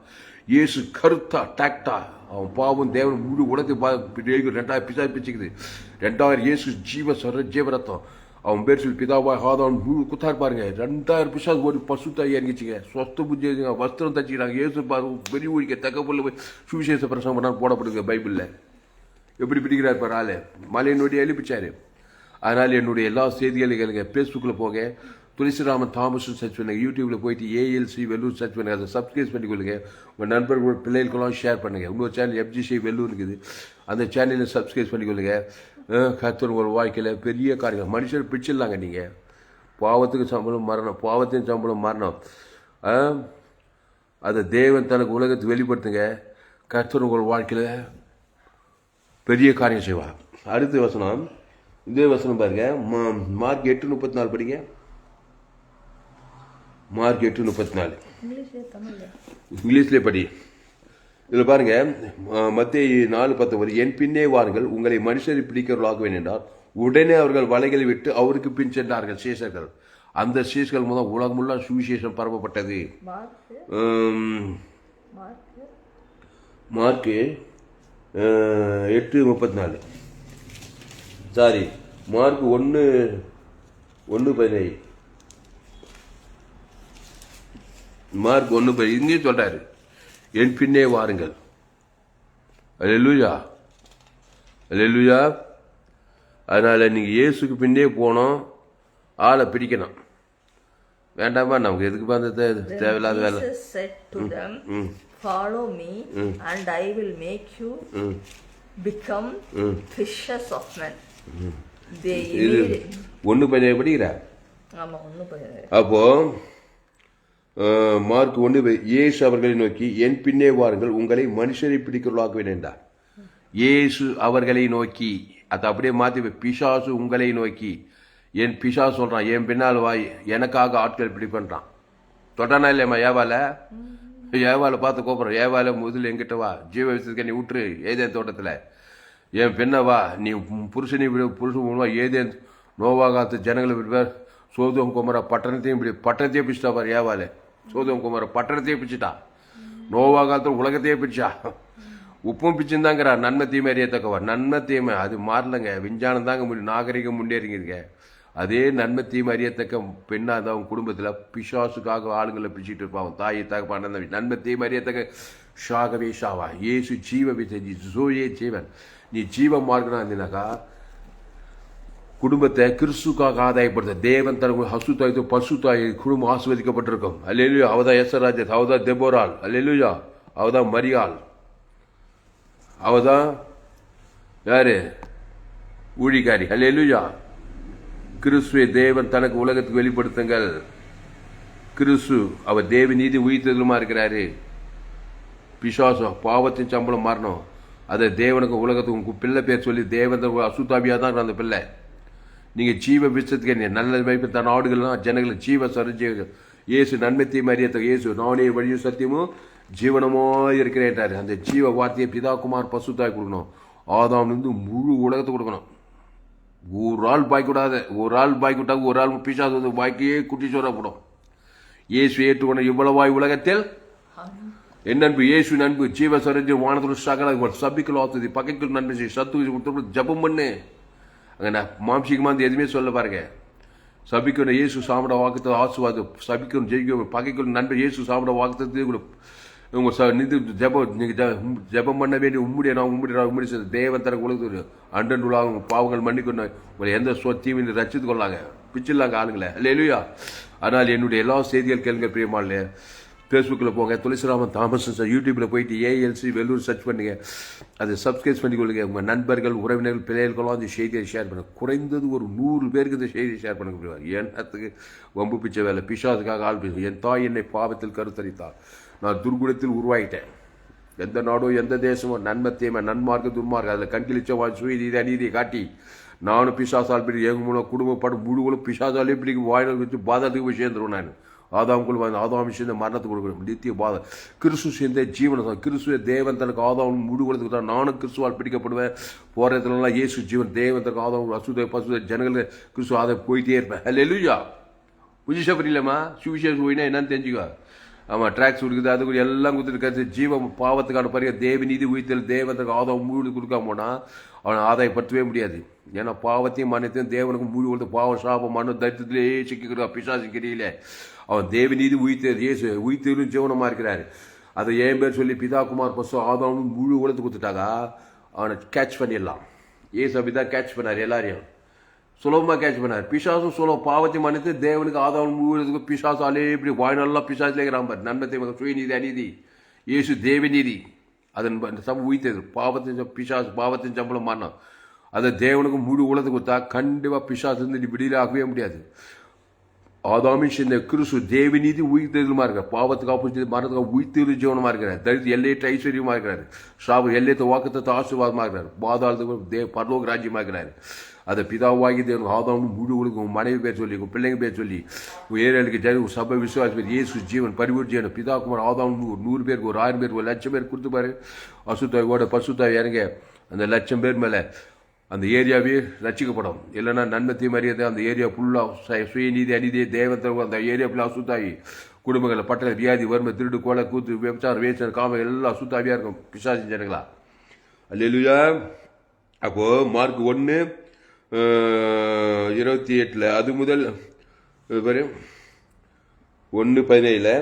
இயேசு கருத்தா டாக்டா அவன் பாவம் தேவன் முழு உலகத்துக்கு 2000 பிச்சா பிச்சுக்குது. 2000 இயேசு ஜீவரத்தம் அவன் பேர் சொல்லி பிதாவாய் ஆதாம் முழு குத்தார் பாருங்க. 2000 பிசா ஒரு பசுத்தாய் இறங்கிச்சுங்க. சொஸ்த புத்தி வஸ்திரம் தச்சுக்கிறாங்க. இயேசு பாரு பெரிய ஊழிக்க தக்கப்புள்ள போய் சுவிசேஷ பிரசங்கம் பண்ணால் போடப்படுங்க பைபிளில். எப்படி பிடிக்கிறார் பாரு ஆளு. மலையினுடைய எழுப்பிச்சாரு. அதனால் என்னுடைய எல்லா செய்திகளையும் கேளுங்க. ஃபேஸ்புக்கில் போங்க, துளசிராமன் தாமஸ் சர்ச் பண்ணுங்க. யூடியூப்பில் போயிட்டு ஏஎல்சி வெல்லூர் சர்ச் பண்ணுங்க. அதை சப்ஸ்கிரைப் பண்ணிக்கொள்ளுங்க. உங்கள் நண்பர்கள் பிள்ளைகளுக்கெல்லாம் ஷேர் பண்ணுங்கள். இன்னொரு சேனல் FGC வெல்லூர் இருக்குது, அந்த சேனலில் சப்ஸ்கிரைப் பண்ணிக்கொள்ளுங்க. கர்த்தர் ஒரு வாழ்க்கையில் பெரிய காரியங்கள் மனுஷர் பிடிச்சிடலாங்க. நீங்கள் பாவத்துக்கு சம்பளம் மரணம், பாவத்தின் சம்பளம் மரணம். அதை தேவன் தனக்கு உலகத்துக்கு வெளிப்படுத்துங்க. கர்த்தர் ஒரு வாழ்க்கையில் பெரிய காரியம் செய்வார். அடுத்த வசனம், இதே வசனம் பாருங்க, மார்க் 8:34 படிங்க. மார்க் 8:34 இங்கிலீஷ்லேயே படி. இதில் பாருங்க, மத்தேயு 4:19 என் பின்னே வாருங்கள், உங்களை மனுஷரை பிடிக்கிறவர்களாகுவேன் என்றார். உடனே அவர்கள் வலைகளை விட்டு அவருக்கு பின் சென்றார்கள். சீஷர்கள், அந்த சீஷர்கள் முதல் உலகமுள்ள சுவிசேஷம் பரப்பப்பட்டது. மார்க்கு 8:34 சாரி மார்க் 1:17 மார்க் 1:17 இங்கே சொல்றாரு, என் பின்னே வாருங்கள். அல்லேலூயா அல்லேலூயா. அதனால நீங்க இயேசுக்கு பின்னே போனோம், ஆளை பிடிக்கணும். வேண்டாமா? நமக்கு எதுக்கு அந்த தேவையில்லாத வேலை. Follow me and I will make you become fishers of men. ஒன்று பதினேழு படிக்கிற. ஆமா, 1:17. அப்போ மார்க் 1 இயேசு அவர்களை நோக்கி என் பின்னே வாருங்கள், உங்களை மனுஷரை பிடிக்கிறவர்களாக்குவேன் என்றார். இயேசு அவர்களை நோக்கி, அதை அப்படியே மாற்றி பிசாசு உங்களை நோக்கி. என் பிசாசு சொல்றான், என் பின்னால் வாய், எனக்காக ஆட்கள் பிடிப்பன்றான். தொட்டானா இல்லையம்மா ஏவாலை பார்த்து கூப்பிட்றோம். ஏவாலை முதல்ல எங்கிட்ட வா, ஜீவ விசத்துக்கு நீ விட்டுரு ஏதேன் தோட்டத்தில். என் பெண்ணை வா, நீ புருஷனை வா, ஏதேன் நோவாகாத்து ஜனங்களை விடுவார். சோதோம் குமார பட்டணத்தையும் பிடிச்சிட்டா பாரு. ஏவாலை சோதோம் குமார பட்டணத்தையே பிடிச்சிட்டா. நோவாகாத்து உலகத்தையே பிடிச்சா. உப்பும் பிச்சுந்தாங்கிறா. நன்மை தீமை அறியத்தக்கவா. நன்மை தீமை அது மாறலங்க. விஞ்ஞானம் தாங்க நாகரிகம் முன்னேறிங்க. அதே நன்மை தீமை அறியத்தக்க பெண்ணா இருந்தால் அவன் குடும்பத்தில் பிசாசுக்காக ஆளுங்களை பிடிச்சிட்டு இருப்பான். தாயை தகப்பான நன்மை தீமை அறியத்தக்க ஷாகவே ஷாவா. ஏசு ஜீவ விசேஜி ஜோயே ஜீவன். நீ ஜீவ மார்க்கனா இருந்தீனாக்கா குடும்பத்தை கிறிஸ்துக்காக ஆதாயப்படுத்த தேவன் தனக்கு ஹசு தாய்த்து பசு தாய் குடும்பம் ஆஸ்வதிக்கப்பட்டிருக்கும். அல்லேலூயா. அவதான் எஸ்ராஜத், அவதான் தெபோரால். அல்லேலூயா. அவதான் மரியாள். அவதான் யாரு? ஊழிகாரி. அல்லேலூயா. கிறிஸ்துவை தேவன் தனக்கு உலகத்துக்கு வெளிப்படுத்துங்கள். கிறிஸ்து அவர் தேவ நீதி உயிர்த்ததுமா இருக்கிறாரு. பிசாசம் பாவத்தின் சம்பளம் மாறணும். அதை தேவனுக்கு உலகத்துக்கு பிள்ளை பேர் சொல்லி தேவன் அசுத்தாபியா தான் அந்த பிள்ளை. நீங்க ஜீவ விசத்துக்கு நல்ல வைப்பு தன் ஆடுகள்லாம் ஜனங்களை ஜீவ சரஜ இயேசு நன்மை தீமை அறியத்தக்க இயேசு நானே வழியும் சத்தியமும் ஜீவனமோ இருக்கிறேன்ட்டாரு. அந்த ஜீவ வார்த்தையை பிதாகுமார் பசுத்தாய் கொடுக்கணும். ஆதாம்லேருந்து முழு உலகத்தை கொடுக்கணும். ஒரு ஆள் பாய்க்கூடாது. ஒரு ஆள் பாய்க்கூட்டாங்க. ஒரு ஆள் பிசாசு பாய்க்கையே குட்டி சோறப்படும். இயேசு ஏற்றுக்கொண்ட இவ்வளவாய் உலகத்தில் என் நண்பு இயேசு நண்பு ஜீவ சரஜ வானத்தில் சகல சபிக்கல் ஆத்துது பகைக்குள் நன்மை செய்ய சத்து கொடுத்து ஜபம் பண்ணு. அங்கே மாம்சிகமாக வந்து எதுவுமே சொல்ல பாருங்க. சபிக்கணும் இயேசு சாப்பிட வாக்குத்த ஆசுவாது சபிக்கணும் ஜெயிக்கணும் பகைக்குள் நண்பர் இயேசு சாப்பிட வாக்குத்தது உங்கள் நிதி ஜபம் நீங்கள் ஜபம் பண்ண வேண்டிய உம்முடி தேவன் தர உலகத்து அண்டன்றுள்ளாக உங்கள் பாவங்கள் மன்னிக்கணும். உங்களை எந்த சொத்தையும் ரச்சித்து கொள்ளாங்க, பிச்சிடலாங்க ஆளுங்களை. அல்லேலூயா. ஆனால் என்னுடைய எல்லா செய்திகள் கேளுங்க பிரியமானே. ஃபேஸ்புக்கில் போங்க, துளசிராமன் தாமஸ் யூடியூப்பில் போயிட்டு ஏஎல்சி வெள்ளூர் சர்ச் பண்ணுங்க, அதை சப்ஸ்கிரைப் பண்ணிக்கொள்ளுங்க. உங்கள் நண்பர்கள், உறவினர்கள், பிள்ளைகளுக்கெல்லாம் அந்த செய்தியை ஷேர் பண்ணுங்க. குறைந்தது ஒரு 100 பேருக்கு இந்த செய்தியை ஷேர் பண்ண முடியாது. என்னத்துக்கு வம்பு பிச்சை வேலை, பிசாசுக்காக ஆள் பேசும். என் தாய் என்னை பாவத்தில் கருத்தரித்தாள், நான் துர்குணத்தில் உருவாயிட்டேன். எந்த நாடோ எந்த தேசமோ நன்மை தீமை, நன்மார்க்க துன்மார்க்க, அதில் கண்கிழிச்ச சுயநீதி அநீதியை காட்டி நானும் பிசாசால் பிடி எங்கள் மூலம் குடும்பப்படும் முழுவதும் பிசாசாலே பிடிக்கும் வாயில வச்சு பாதத்துக்கு போய் சேர்ந்துருவேன். நான் ஆதாமுக்குள் வந்து ஆதாம் சேர்ந்த மரணத்துக்கு கொடுக்கணும் நித்திய பாதம். கிறிஸ்து சேர்ந்த ஜீவனை தான். கிறிஸ்துவ தேவன் தனக்கு ஆதாம் முழுவதுக்கு தான். நானும் கிறிஸ்துவால் பிடிக்கப்படுவேன். போகிற இடத்துலலாம் இயேசு ஜீவன் தேவன் தனக்கு ஆதாம் அசுத பசுத ஜனங்கள் கிறிஸ்துவ அதை போயிட்டே இருப்பேன். ஹல்லேலூயா. புதுசாக புரியலம்மா, சுவிசேஷம் போயினா என்னன்னு தெரிஞ்சுக்கோ. ஆமாம், ட்ராக்ஸ் கொடுக்குது, அது கூட எல்லாம் கொடுத்துட்டு ஜீவ பாவத்துக்கான பரிக தேவ நீதி உயிர்த்தல் தேவனுக்கு ஆதாயம் முழு கொடுக்காம போனால் அவனை ஆதாயப்படுத்தவே முடியாது. ஏன்னா பாவத்தையும் மனத்தையும் தேவனுக்கு முழு கொடுத்து பாவம் சாபம் மன தரித்திலே சிக்கிக்கிறான் பிசாசு கிரியில. அவன் தேவ நீதி உயிர்த்தல் இயேசு உயிர்த்தலும் ஜீவனமாக இருக்கிறாரு. அதை ஏன் பேர் சொல்லி பிதாகுமார் பசு ஆதாமும் முழு உலகத்து கொடுத்துட்டாங்க. அவனை கேட்ச் பண்ணிடலாம். ஏசு அப்படிதான் கேட்ச் பண்ணார், எல்லாரையும் சுலபமாக கேட்ச் பண்ணார். பிசாசும் சுலபம் பாவத்தை மன்னித்து தேவனுக்கு ஆதாரம் முழுவதுக்கு பிசாசாலே இப்படி வாய்நாளெல்லாம் பிசாசிலே இருக்கிறான். நன்மத்தை சுயநீதி அநீதி, இயேசு தேவநீதி, அதன் சம உயிர்த்தது பாவத்தின் பிசாசு பாவத்தின் சம்பளம் மாறினான். அதை தேவனுக்கு முழு உலகத்துக்கு கொடுத்தா கண்டிப்பாக பிசாசு இருந்து விடியலாகவே முடியாது. ஆதாமின் சேர்ந்த கிறிஸ்து தேவநீதி உயிர்த்தெழுமா இருக்கிறார். பாவத்துக்கு ஆப்போசிட் மரணத்துக்கு உயிர்த்தெழு ஜீவனமாக இருக்கிறார். தரித்து எல்லையற்ற ஐஸ்வர்யமாக இருக்கிறார். சாபம் எல்லையற்ற வாக்குத்தத்த ஆசீர்வாதமாக இருக்கிறார். பாதாளத்துக்கு பரலோக ராஜ்யமாக இருக்கிறார். அதை பிதாவாகி தேவனுக்கு ஆதாம் முழு உலகம் உங்கள் மனைவி பேர் சொல்லி உங்கள் பிள்ளைங்க பேர் சொல்லி உங்கள் ஏரியாளுக்கு ஜன சபை விசுவாசி பேர் இயேசு ஜீவன் பரிபூர் ஜீவன் பிதாகுமார் ஆதாம் 100 பேருக்கு ஒரு 1000 பேருக்கு 1,00,000 பேர் கொடுத்து பாரு. அசுத்தாயோட பசுத்தாய் இறங்க அந்த 1,00,000 பேர் மேலே அந்த ஏரியாவே ரசிக்கப்படும். இல்லைன்னா நன்மை தீமறியதை அந்த ஏரியா ஃபுல்லாக சுயநீதி அநீதியை தேவத்தை அந்த ஏரியா ஃபுல்லாக அசுத்தாகி குடும்பங்களில் பட்டண வியாதி வறுமை திருடு கொலை கூத்து விபச்சாரம் வேச்சல் காமம் எல்லாம் அசுத்தாவியாக இருக்கும் பிசாசி ஜனங்களா. அல்லேலூயா. அப்போது மார்க் 1:28 அது முதல் 1:17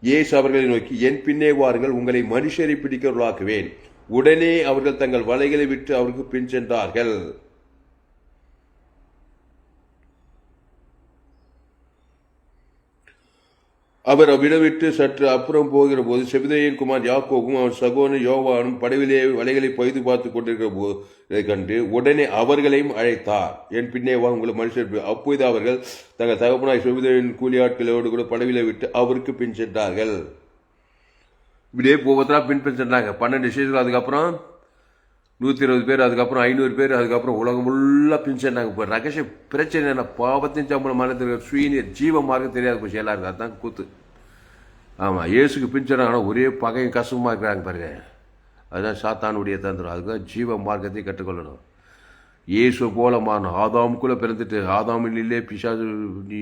இயேசு அவர்களை நோக்கி என் பின்னே வாருங்கள், உங்களை மனுஷரை பிடிக்கிறவர்களாக்குவேன். உடனே அவர்கள் தங்கள் வலைகளை விட்டு அவருக்கு பின் சென்றார்கள். அவர் அவ்விடம் விட்டு சற்று அப்புறம் போகிற போது செபதேயின் குமார் யாக்கோபும் அவன் சகோதரன் யோவானும் படவிலே வலைகளை பழுது பார்த்து கொண்டிருக்கிற போதை கண்டு உடனே அவர்களையும் அழைத்தார். என் பின்னே வா, உங்களை மனுஷர். அப்போது அவர்கள் தங்கள் தகப்பனாய் செபதேயின் கூலியாட்களோடு கூட படவிலை விட்டு அவருக்கு பின் சென்றார்கள். இப்படியே போவதா பின் சென்றாங்க. 12 ஸ்டேஷன், அதுக்கப்புறம் 120 பேர், அதுக்கப்புறம் 500 பேர், அதுக்கப்புறம் உலகம் ஃபுல்லாக பின் சென்றாங்க. இப்போ ரகசிய பிரச்சனை என்ன? பாவத்தின் சம்பளம் மனத்தில் சுயநீ ஜீவ மார்க்கம் தெரியாது போச்சு எல்லாருக்கும். அதுதான் கூத்து. ஆமாம், இயேசுக்கு பின் சென்றாங்க. ஆனால் ஒரே பகையும் கஷ்டமாக இருக்கிறாங்க பாருங்க. அதுதான் சாத்தானுடைய தந்திரம். அதுதான் ஜீவ மார்க்கத்தை கற்றுக்கொள்ளணும். இயேசு போல மாறணும். ஆதாமுக்குள்ளே பிறந்துட்டு ஆதாமிலே பிசாசு நீ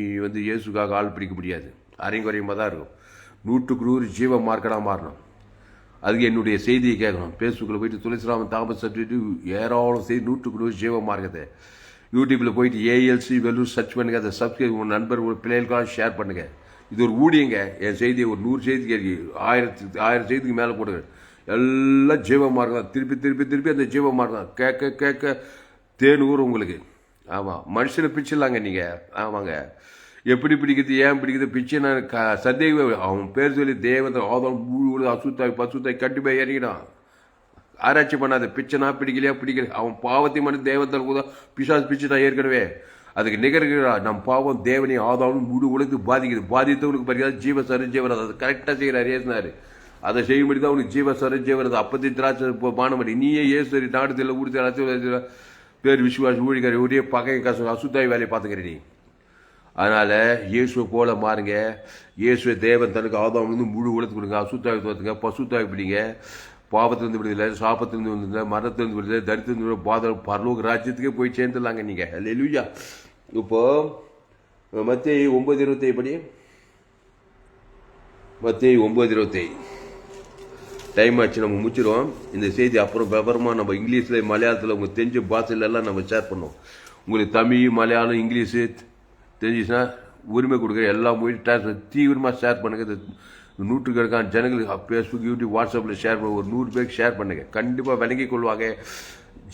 இயேசுக்காக ஆள் பிடிக்க முடியாது. அரைங்குறையமாக தான் இருக்கும். 100க்கு 100 ஜீவ மார்க்கடாக மாறணும். அதுக்கு என்னுடைய செய்தியை கேட்கணும். ஃபேஸ்புக்கில் போயிட்டு துளசிராமன் தாமஸ் சர்டிஃபிகேட்டு ஏராளம் செய்தி 100க்கு 100 ஜீவ மார்க்கத்தை யூடியூப்பில் போயிட்டு ஏஎல்சி வெள்ளூர் சர்ச் பண்ணுங்கள். அதை சப்ஸ்கிரைப் உங்கள் நண்பர் ஒரு பிள்ளைகளுக்காக ஷேர் பண்ணுங்கள். இது ஒரு ஊழியங்க. என் செய்தியை ஒரு 100 செய்தி கேட்கு 1000 செய்திக்கு மேலே போடுங்க. எல்லாம் ஜீவ மார்க்கம் தான். திருப்பி திருப்பி திருப்பி அந்த ஜீவ மார்க்கம் தான். கேட்க கேட்க தேனூர் உங்களுக்கு. ஆமாம், மனுஷனை பிச்சிடலாங்க நீங்கள். ஆமாங்க, எப்படி பிடிக்குது ஏன் பிடிக்குது பிச்சை நான் சந்தேகம். அவன் பேர் சொல்லி தேவன் ஆதம் முழு அசுத்தாய் பசுத்தாய் கட்டி போய் இறங்கினான். ஆராய்ச்சி பண்ணாத. பிச்சைனா பிடிக்கலையா பிடிக்கல. அவன் பாவத்தை மனு தேவத்தில் கூட பிசாசு பிச்சுதான் ஏற்கனவே. அதுக்கு நிகழ்கிறா நம் பாவம் தேவனை ஆதாவும் முழு உலகத்து பாதிக்குது. பாதித்தவனுக்கு பறிக்காது ஜீவ சரஞ்சீவன். அதை கரெக்டாக செய்கிறார் ஏசுனாரு. அதை செய்யும்படி தான் உனக்கு ஜீவ சரஞ்சீவன். அப்பத்தி திராட்சை பானபடி நீயே ஏசு நாடுதில் ஊடுதல் பேர் விசுவாசி ஊழிக்காரி ஒரே பகை கசம் அசுத்தாய் வேலையை பார்த்துக்கிறேன் நீ. அதனால் இயேசுவை போல மாறுங்க. இயேசுவை தேவன் தனக்கு ஆதாம் முழு உலகத்துக்கு கொடுங்க. அசுத்தாய் தோத்துங்க, பசுத்தாய் பிடிங்க. பாவத்திலிருந்து விடுதலை, சாபத்திலிருந்து விடுதலை, மரணத்திலிருந்து விடுதலை, தரித்திலிருந்து பாதம் பரலோக ராஜ்யத்துக்கே போய் சேர்ந்துடலாங்க நீங்கள். அல்லேலூயா. இப்போ மத்தேயு 9:27 படி. மத்தேயு 9:27 டைம் ஆச்சு, நம்ம முடிச்சிடுவோம். இந்த செய்தி அப்புறம் விவரமாக நம்ம இங்கிலீஷில் மலையாளத்தில் உங்களுக்கு தெரிஞ்ச பாஷையிலெல்லாம் நம்ம ஷேர் பண்ணுவோம். உங்களுக்கு தமிழ் மலையாளம் இங்கிலீஷு தெரிஞ்சிச்சுன்னா உரிமை கொடுக்குற எல்லா மொழி தீவிரமாக ஷேர் பண்ணுங்கள். இந்த 100கணக்கான ஜனங்களுக்கு ஃபேஸ்புக் யூடியூப் வாட்ஸ்அப்பில் ஷேர் பண்ண ஒரு 100 பேருக்கு ஷேர் பண்ணுங்கள். கண்டிப்பாக விளங்கி கொள்வாங்க.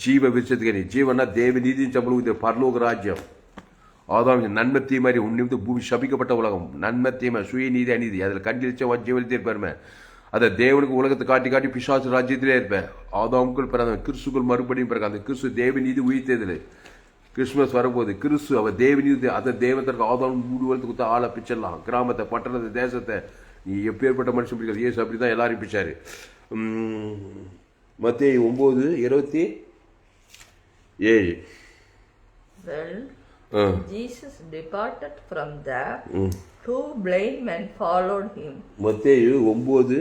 ஜீவ விருட்சத்துக்கு ஜீவனா தேவ நீதியின் சம்பளம் பரலோக ராஜ்யம். ஆதாம் நன்மை தீமை உன்னிமித்து பூமி சபிக்கப்பட்ட உலகம். நன்மை தீமை, சுயநீதி அநீதி, அதில் கண்டிச்ச ஜீவனத்தை இருப்பாருமே. அதை தேவனுக்கு உலகத்தை காட்டி காட்டி பிசாசு ராஜ்யத்திலே இருப்பேன். ஆதாமுக்குள் பிறந்தவன் கிறிஸ்துக்குள் மறுபடியும் பிறகு அந்த கிறிஸ்து தேவநீதி உயிர்த்ததில் கிறிஸ்துமஸ் வரப்போகுது. கிறிஸ்து அவர் தேவநீதி, அதை தேவத்திற்கு ஆதாம் மூடு வளர்த்து கொடுத்தா ஆளை பிச்சிடலாம். கிராமத்தை, பட்டணத்தை, தேசத்தை. நீ எப்பேற்பட்ட மனுஷன் பிடிக்காது. ஏசு அப்படி தான் எல்லாரையும் பிச்சாரு. மத்தேயு 9:27. Well, Jesus departed from there. Two blind men followed him. மத்தேயு 9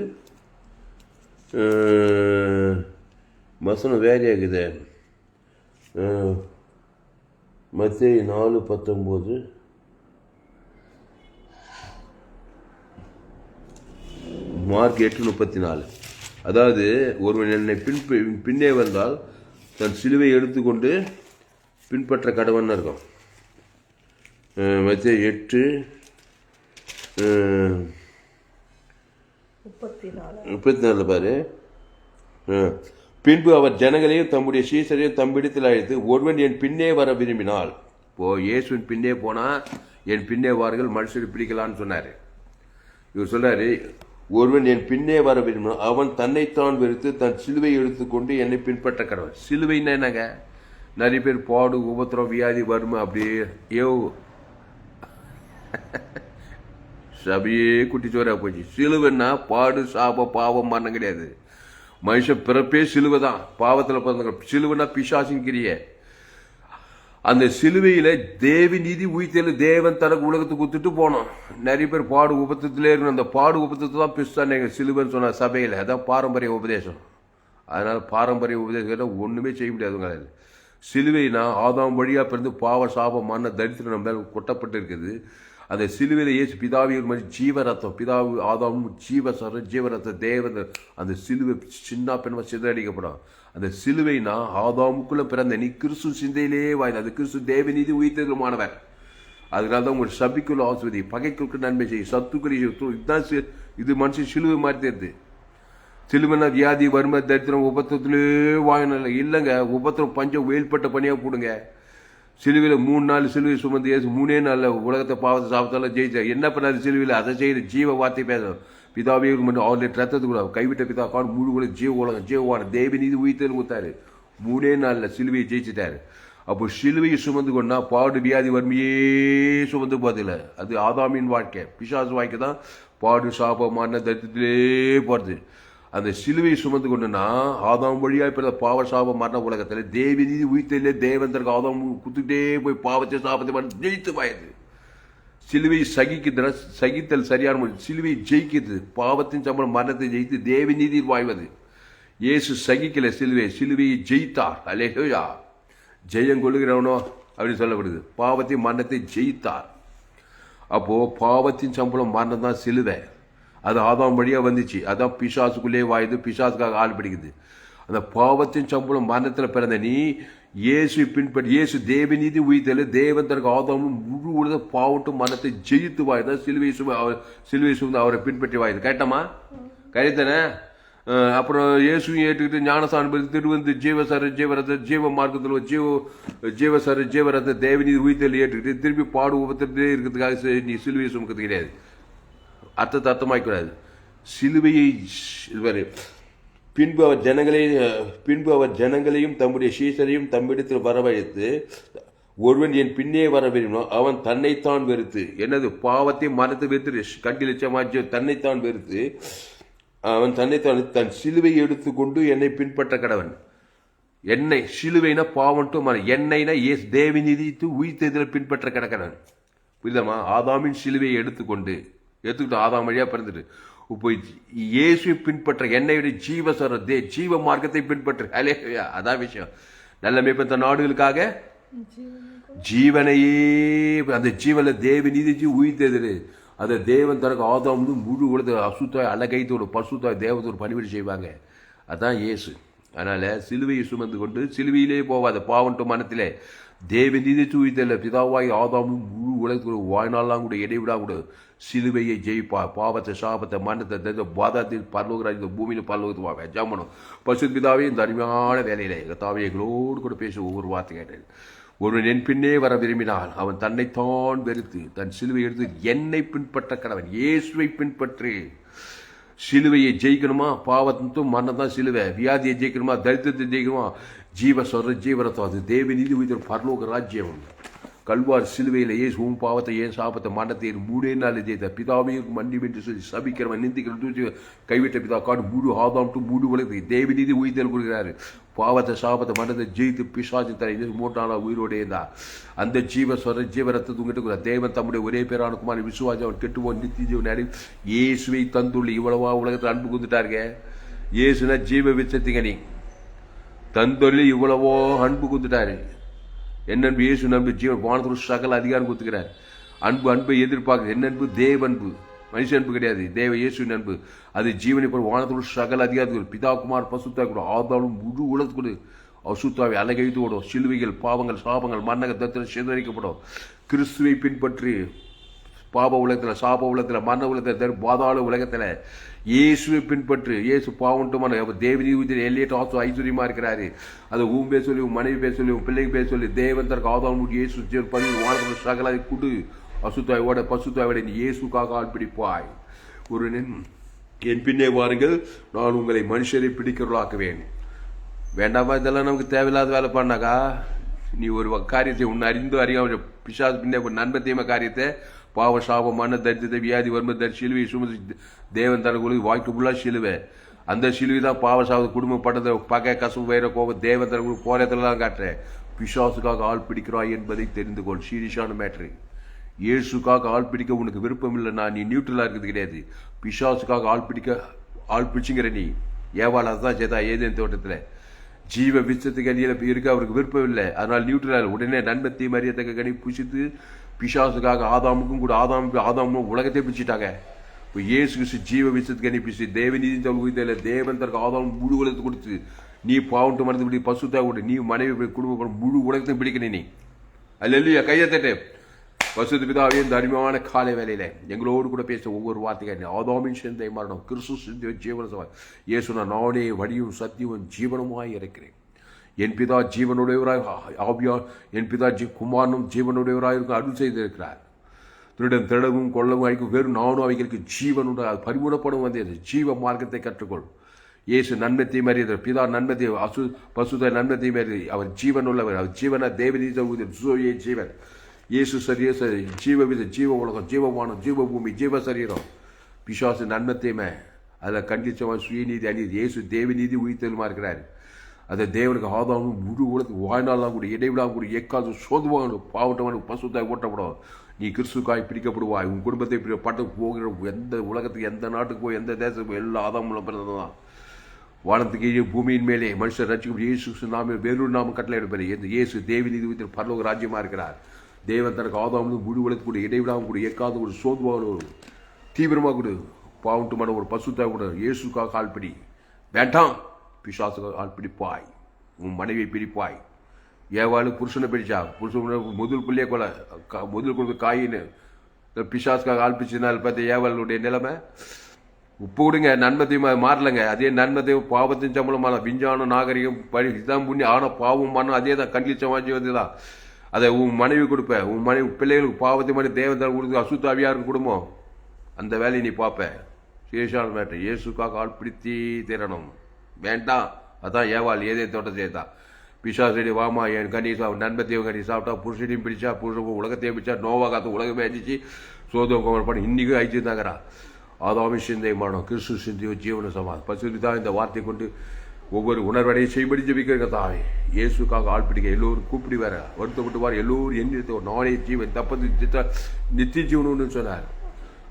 வசனம் வேறையாகுது. மத்தேயு 4:19. மார்க் 8:34. அதாவது ஒருவன் என்னை பின்னே வந்தால் தன் சிலுவை எடுத்துக்கொண்டு பின்பற்ற கடவன் இருக்கும். மத்தேயு 8:34 பாரு. பின்பு அவர் ஜனங்களையும் தம்முடைய சீசரையும் தம்மிடத்தில் அழைத்து, ஒருவன் என் பின்னே வர விரும்பினால், இப்போ இயேசுவின் பின்னே போனா என் பின்னே வார்கள் மனுஷரை பிடிக்கலான்னு சொன்னாரு. இவர் சொல்றாரு, ஒருவன் என் பின்னே வர விரும்பினால் அவன் தன்னைத்தான் வெறுத்து தன் சிலுவை எடுத்துக்கொண்டு என்னை பின்பற்ற கடவன். சிலுவைன்னா என்னங்க? நிறைய பேர் பாடு, உபத்திரம், வியாதி, வறுமை அப்படியே சபையே குட்டிச்சோரா போச்சு. சிலுவைன்னா பாடு, சாபம், பாவம், மரணம் கிடையாது. மனுஷன் பிறப்பே சிலுவை தான். பாவத்தில் பிறந்த சிலுவைனா பிசாசின் கிரிய. அந்த சிலுவையில தேவி நீதி உயிர்த்தல தேவன் தனக்கு உலகத்துக்கு கொடுத்துட்டு போனோம். நிறைய பேர் பாடு உபத்திலே இருக்கணும். அந்த பாடு உபத்தத்தை தான் பிஸ்தான் எங்க சிலுவைன்னு சொன்ன சபையில. அதான் பாரம்பரிய உபதேசம். அதனால பாரம்பரிய உபதேசம் ஒண்ணுமே செய்ய முடியாதுங்க. சிலுவைனா ஆதாம் வழியா பிறந்து பாவ சாபம் மரண தரித்திரம் நம்ம மேல கொட்டப்பட்டு இருக்குது. அந்த சிலுவையில இயேசு பிதாவின் மாதிரி ஜீவரத்தம், பிதாவு ஆதாம் ஜீவரத்த தேவன். அந்த சிலுவை சின்ன பெண்மா சிதறடிக்கப்படும். அந்த சிலுவைனா ஆதாமுக்குள்ள பிறந்த நீ கிறிஸ்து சிந்தையிலே வாய்ந்த அது கிறிஸ்து தேவநீதி உயிர்த்தமானவர். அதனாலதான் உங்கள் சபிக்குள்ள ஆஸ்வதி, பகைக்குள் நன்மை செய்யும், சத்துக்களை இதுதான் இது மனுஷன் சிலுவை மாதிரி தெரியுது. சிலுவைனா வியாதி, வறுமை, தரித்திரம், உபத்திரத்திலே வாங்கின இல்லைங்க. உபத்திரம் பஞ்சம் வெயில்பட்ட பணியாக போடுங்க. சிலுவையில் 3 நாள் சிலுவை சுமந்து ஏசு 3 நாள்ல உலகத்தை பாவத்தை சாப்பிட்டாலும் ஜெயிச்சார். என்ன பண்ணாது சிலுவையில்? அதை செய்யற ஜீவ வார்த்தை பேசும். பிதாவே மட்டும் அவருடைய ரத்தத்து கூட கைவிட்ட பிதா காடு முழு உலகம் ஜீவ உலகம் ஜீவான தேவநீதி உயிர்த்தல் கொடுத்தாரு. 3 நாள்ல சிலுவையை ஜெயிச்சுட்டாரு. அப்போ சிலுவையை சுமந்து கொண்டா பாடு, வியாதி, வறுமையே சுமந்து போதில்லை. அது ஆதாமின் வாழ்க்கை. பிசாசு வாழ்க்கை தான் பாடு, சாபம், மரண தரித்திரத்திலே போறது. அந்த சிலுவையை சுமந்து கொண்டுனா ஆதாம் வழியா பிறந்த பாவ சாபம் மரண உலகத்துல தேவி நீதி உயிர்த்தலே தேவந்தருக்கு ஆதாம் குத்துக்கிட்டே போய் பாவத்தை சாபத்தை ஜெயித்து பாயுது. சிலுவை சகித்தல் சரியான மொழி. சிலுவை ஜெயிக்கிறது. பாவத்தின் சம்பளம் மரணத்தை ஜெயித்து தேவி நீதியில் வாய்வது. இயேசு சகிக்கல சிலுவையை ஜெயித்தார். அல்லேலூயா. ஜெயம் கொள்ளுகிறவனோ அப்படின்னு சொல்லப்படுது. பாவத்தின் மரணத்தை ஜெயித்தார். அப்போ பாவத்தின் சம்பளம் மரணம் தான் சிலுவை. அது ஆதாம் வழியா வந்துச்சு. அதான் பிசாசுக்குள்ளே வாயுது. பிசாசுக்காக ஆள் பிடிக்குது. அந்த பாவத்தின் சம்பளம் மரணத்துல பிறந்த நீ இயேசு பின்பற்றி இயேசு தேவநீதி உயிர்த்தல தேவன் தனக்கு ஆதாமும் முழு உலக பாவட்டும் மரணத்தை ஜெயித்து வாய்தான் சிலுவை சுமந்து அவரை பின்பற்றி வாயுது. கேட்டமா? கரெக்டானே? அப்புறம் இயேசுவையும் ஏற்றுக்கிட்டு ஞானஸ்தானம் பெற்று திருவந்து ஜீவரத்த ஜீவ மார்க்கத்தில் ஜீவரத்த தேவநீதி உயிர்த்தல் ஏற்றுக்கிட்டு திருப்பி பாடு உபத்திரத்திலே இருக்கிறதுக்காக நீ சிலுவையை சுமக்கிறது கிடையாது. அர்த்தத்தை அர்த்தமாக்கூடாது. சிலுவையை பின்பு அவர் ஜனங்களையும் தம்முடைய சீசரையும் தம்மிடத்தில் வரவழைத்து, ஒருவன் என் பின்னே வர விரும்பினோம் அவன் தன்னைத்தான் வெறுத்து, என்னது பாவத்தை மரணத்தை வெறுத்து கண்டிலட்சமாச்சு தன்னைத்தான் வெறுத்து அவன் தன்னைத்தான் தன் சிலுவை எடுத்துக்கொண்டு என்னை பின்பற்ற கடவன். என்னை சிலுவைனா பாவன்ட்டும் என்னைனா தேவநீதி உயிர்த்ததில் பின்பற்ற கடக்கடன். புரியுதாமா? ஆதாமின் சிலுவையை எடுத்துக்கிட்டு ஆதாம் வழியா பிறந்துட்டு இப்போ இயேசுவை பின்பற்ற என்னையுடைய ஜீவ மார்க்கத்தை பின்பற்ற. அதான் விஷயம். நல்ல மேய்ப்பன் தன் நாடுகளுக்காக ஜீவனையே அந்த ஜீவன தேவநீதி உயிர்த்தது. அந்த தேவன் தனக்கு ஆதாம் முழு உலக அசுத்தாய் அழகைத்தோடு பசுத்தாய் தேவத்தோடு பணிவிடை செய்வாங்க. அதான் இயேசு. அதனால சிலுவையை சுமந்து கொண்டு சிலுவையிலே போவாத பாவன்ட்டு மனத்திலே தேவநீதி தூய்த்தல பிதாவாய் ஆதாமும் முழு உலகத்தோடு வாழ்நாளாம் கூட இடைவிடா கூட சிலுவையை ஜெயிப்பா. பாவத்தை சாபத்தை மரணத்தை பாதத்தில் பரலோகராஜ் இந்த பூமியில பரலோகத்து வாங்க ஜாமனும் பசு பிதாவே இந்த அருமையான வேலையில எங்கள் தாவே எங்களோடு கூட பேச ஒவ்வொரு வார்த்தை கேட்டேன். ஒருவன் என் பின்னே வர விரும்பினால் அவன் தன்னைத்தான் வெறுத்து தன் சிலுவை எடுத்து என்னை பின்பற்ற கடவன். இயேசுவை பின்பற்று. சிலுவையை ஜெயிக்கணுமா? பாவத்தும் மரணம் தான் சிலுவை. வியாதியை ஜெயிக்கணுமா? தரித்திரத்தை ஜெயிக்கணுமா? ஜீவ சொல்ற ஜீவரத்தம். அது தேவ நீதி உயிர் பரலோக ராஜ்யம். கல்வார் சிலுவையில் ஏசு உன் பாவத்தை ஏன் சாபத்தை மரணத்தை 3 நாள் ஜெயித்த பிதாவையும் மன்னிப்பு என்று சொல்லி சபிக்கிறவன் நிந்திக்கிற தூச்சி கைவிட்ட பிதா காடு முழு ஆதாம் டு முழு உலகத்துக்கு தேவ நீதி உயிர்த்தல் கொடுக்கிறாரு. பாவத்தை சாபத்தை மரணத்தை ஜெயித்து பிசாசின் தலை 3 நாளாக உயிரோடு இருந்தா அந்த ஜீவ சொல்ற ஜீவரத்தை உங்ககிட்ட தேவன் தம்முடைய ஒரே பேரான குமாரி விசுவாசி அவன் கெட்டுவோன் நித்திய ஜீவன் இயேசுவை தந்துள்ள இவ்வளவா உலகத்தில் அன்பு கொடுத்துட்டாருங்க. இயேசுனா ஜீவ விச்சத்திங்க நீ தந்தொழில் இவ்வளவோ அன்பு கொடுத்துட்டாரு. என்னன்பு? இயேசு நம்பு ஜீவன் வானத்தோடு சகல அதிகாரம் கொடுத்துக்கிறார். அன்பு அன்பை எதிர்பார்க்குது. என்ன அன்பு? தேவ அன்பு. மனுஷ அன்பு கிடையாது. தேவ இயேசுவின் அன்பு. அது ஜீவனை போல வானத்தோடு சகல அதிகாரத்துக்கு பிதா குமார் பசுத்தா கூட ஆதாலும் முழு உலகத்துக்கு அசுத்தாவை அலகைத்து விடும். சிலுவைகள் பாவங்கள் சாபங்கள் மன்னக தத்திரம் சிதறிக்கப்படும். கிறிஸ்துவை பின்பற்றி பாப உலகத்தில் சாப உலகத்தில் மரண உலகத்தில் பாதாள உலகத்தில் இயேசுவை பின்பற்று. இயேசு பாவண்டுமான தேவநீதி எல்லையற்ற ஆசு ஐஸ்வர்யமா இருக்கிறாரு. அதை உன் பேர் சொல்லி உன் மனைவி பேர் சொல்லி உன் பிள்ளைக்கு பேர் சொல்லி தேவன் தற்கு ஆதாரம் இயேசு பண்ணி வானத்தில் சகல குடு அசுத்தாயோட பசுத்தாயோட நீ இயேசுக்காக ஆள் பிடிப்பாய். ஒரு என் பின்னே வாருங்கள், நான் உங்களை மனுஷரை பிடிக்கிறவர்களாக்குவேன். வேண்டாமா? இதெல்லாம் நமக்கு தேவையில்லாத வேலை பண்ணாக்கா நீ ஒரு காரியத்தை உன்னை அறிந்து அறியாம பிசாசு பின்னே ஒரு நண்பத்தையுமே காரியத்தை பாவ சாபம் மண்ண தரித்திரத்தை வியாதி வறுமை தரி சிலுவை சுமதி தேவன் தனக்கு வாய்க்கு ஃபுல்லாக சிலுவை. அந்த சிலுவை தான் பாவ சாப குடும்பம் பட்டதை பகை கசப்பு வைர கோபம் தேவன் தனக்கு போராட்டத்தில் காட்டுறேன். பிசாசுக்காக ஆள் பிடிக்கிறாய் என்பதை தெரிந்து கொள். சீரியஸான மேட்ரு. இயேசுக்காக ஆள் பிடிக்க உனக்கு விருப்பம் இல்லைன்னா நீ நியூட்ரலாக இருக்கிறது கிடையாது. பிசாசுக்காக ஆள் பிடிச்சுங்கிற நீ ஏவாள் அதுதான் சேதா ஏதேன் தோட்டத்தில் ஜீவ விச்சத்துக்கு அணியில் இருக்க அவருக்கு விருப்பம் இல்லை. அதனால் நியூட்ரலாக உடனே நன்மத்தை மரியத்தக்க கனி புசித்து பிசாசுக்காக ஆதாமுக்கும் கூட ஆதாமும் உலகத்தை பிடிச்சிட்டாங்க. இப்போ இயேசு கிறிஸ்து ஜீவ விச்சத்துக்கு அணி பிடிச்சி தேவநீதி உயிர்த்தல தேவன் தற்கு ஆதாம் முழு உலகத்தை கொடுத்து நீ பாவன்ட்டு மனது பிடி பசுத்தா கூட நீ மனைவி குடும்பம் முழு உலகத்தையும் பிடிக்கணும். நீ அல்ல கையத்தட்டு பசுத்து பிதாவே இந்த அருமையான காலை வேலையில எங்களோடு கூட பேச ஒவ்வொரு வார்த்தைக்கு ஆதாமின் சிந்தை மரணம் கிறிஸ்து சிந்தை ஜீவன சவாய் இயேசுனா நானே வழியும் சத்தியமும் ஜீவனமாய் இருக்கிறேன். என் பிதா ஜீவனுடையவராய் ஆவியா என் பிதா குமாரனும் ஜீவனுடையவராய் இருக்க அருள் செய்திருக்கிறார். திருடன் திருடவும் கொள்ளவும் அழிக்கும் வெறும் நானும் அவைகளுக்கு ஜீவனுடைய பரிமூடப்படும் வந்தது. ஜீவ மார்க்கத்தை கற்றுக்கொள். இயேசு நன்மத்தை மறியது பிதா நன்மத்தை பசுத நன்மத்தை மறியது. அவர் ஜீவன் உள்ளவர். அவர் ஜீவன தேவநீதிய ஜீவன். இயேசு சரிய ஜீவ வித ஜீவ உலகம் ஜீவமானம் ஜீவ பூமி ஜீவ சரீரம். பிசாசு நன்மத்தையுமே அதில் கண்டிச்சவன் சுயநீதி அநீதி. இயேசு தேவநீதி உயிர்த்தலுமா இருக்கிறார். அதை தேவனுக்கு ஆதாமும் முழு உலகத்துக்கு வாழ்நாள் கூட இடைவிடாம கூட எக்காது சோதுவாங்க பாவட்டவனுக்கு பசுத்தாய் ஓட்டப்படும். நீ கிறிஸ்துக்காய் பிடிக்கப்படுவாய். உன் குடும்பத்தை பட்டத்துக்கு போகிற எந்த உலகத்துக்கு எந்த நாட்டுக்கு போய் எந்த தேசத்துக்கு எல்லா ஆதாமும் பிறந்ததான். வானத்துக்கு கீழே பூமியின் மேலே மனுஷர் ரட்சிக்கும் இயேசு நாம வேறொரு நாம கட்டளை எடுப்பார். இயேசு தேவநீதி உயிர்த்தல் பரலோக ராஜ்யமா இருக்கிறார். தேவன் தனக்கு ஆதாமும் முழு உலகத்துக்கு கூட இடைவிடாம கூட எக்காது கூட சோதுவாக தீவிரமாக கூட பாவட்டு மன ஒரு பசுத்தாய் கூட இயேசுக்காக ஆள்பிடி. வேண்டாம் பிசாசுக்காக ஆள் பிடிப்பாய். உன் மனைவியை பிடிப்பாய். ஏவாளு புருஷனை பிடிச்சா புருஷன் முதல் பிள்ளைய கொலை முதல் கொடுக்க காயின்னு பிசாசுக்காக ஆள் பிடிச்சதுனால பார்த்து ஏவாளுடைய நிலைமை உப்பு கொடுங்க. நன்மத்தையும் மாறலைங்க. அதே நன்மத்தையும் பாவத்தின் சம்பளமான விஞ்ஞானம் நாகரிகம் பழி இதான் புண்ணி ஆனால் பாவம் மனம் அதே தான் கண்டிச்ச வாஞ்சி வந்து தான் அதை உன் மனைவி கொடுப்ப. உன் மனைவி பிள்ளைகளுக்கு பாவத்தை மாதிரி தேவன் கொடுத்து அசுத்தாவியா இருக்கும் குடும்பம். அந்த வேலையை நீ பார்ப்ப. சேஷான மேட்டர். இயேசுக்காக ஆள் பிடித்தே தீரணும். வேண்டாம். அதான் ஏவாள் ஏதே தோட்டம் செய்தான். பிசாசடி வாமா என் கனி நண்பத்தையும் கனி சாப்பிட்டா புருஷனையும் பிடிச்சா புருஷன் உலகத்தையும் பிடிச்சா நோவா காத்து உலகமே அடிச்சு சோதம் பண்ணி இன்னைக்கும் அழிச்சுருந்தாங்கிறா. ஆதாமி சிந்தை மரணம் கிறிஸ்து சிந்தையோ ஜீவன சமாதம் பசுதி தான் இந்த வார்த்தை கொண்டு ஒவ்வொரு உணர்வடையை செய்படி ஜபிக்கிற தாவே இயேசுக்காக ஆள் பிடிக்க எல்லோரும் கூப்பிடி வேற வருத்தப்பட்டு வார் எல்லோரும் எண்ணிருத்த நானே ஜீவன் தப்பது நித்திய ஜீவனு சொன்னார்.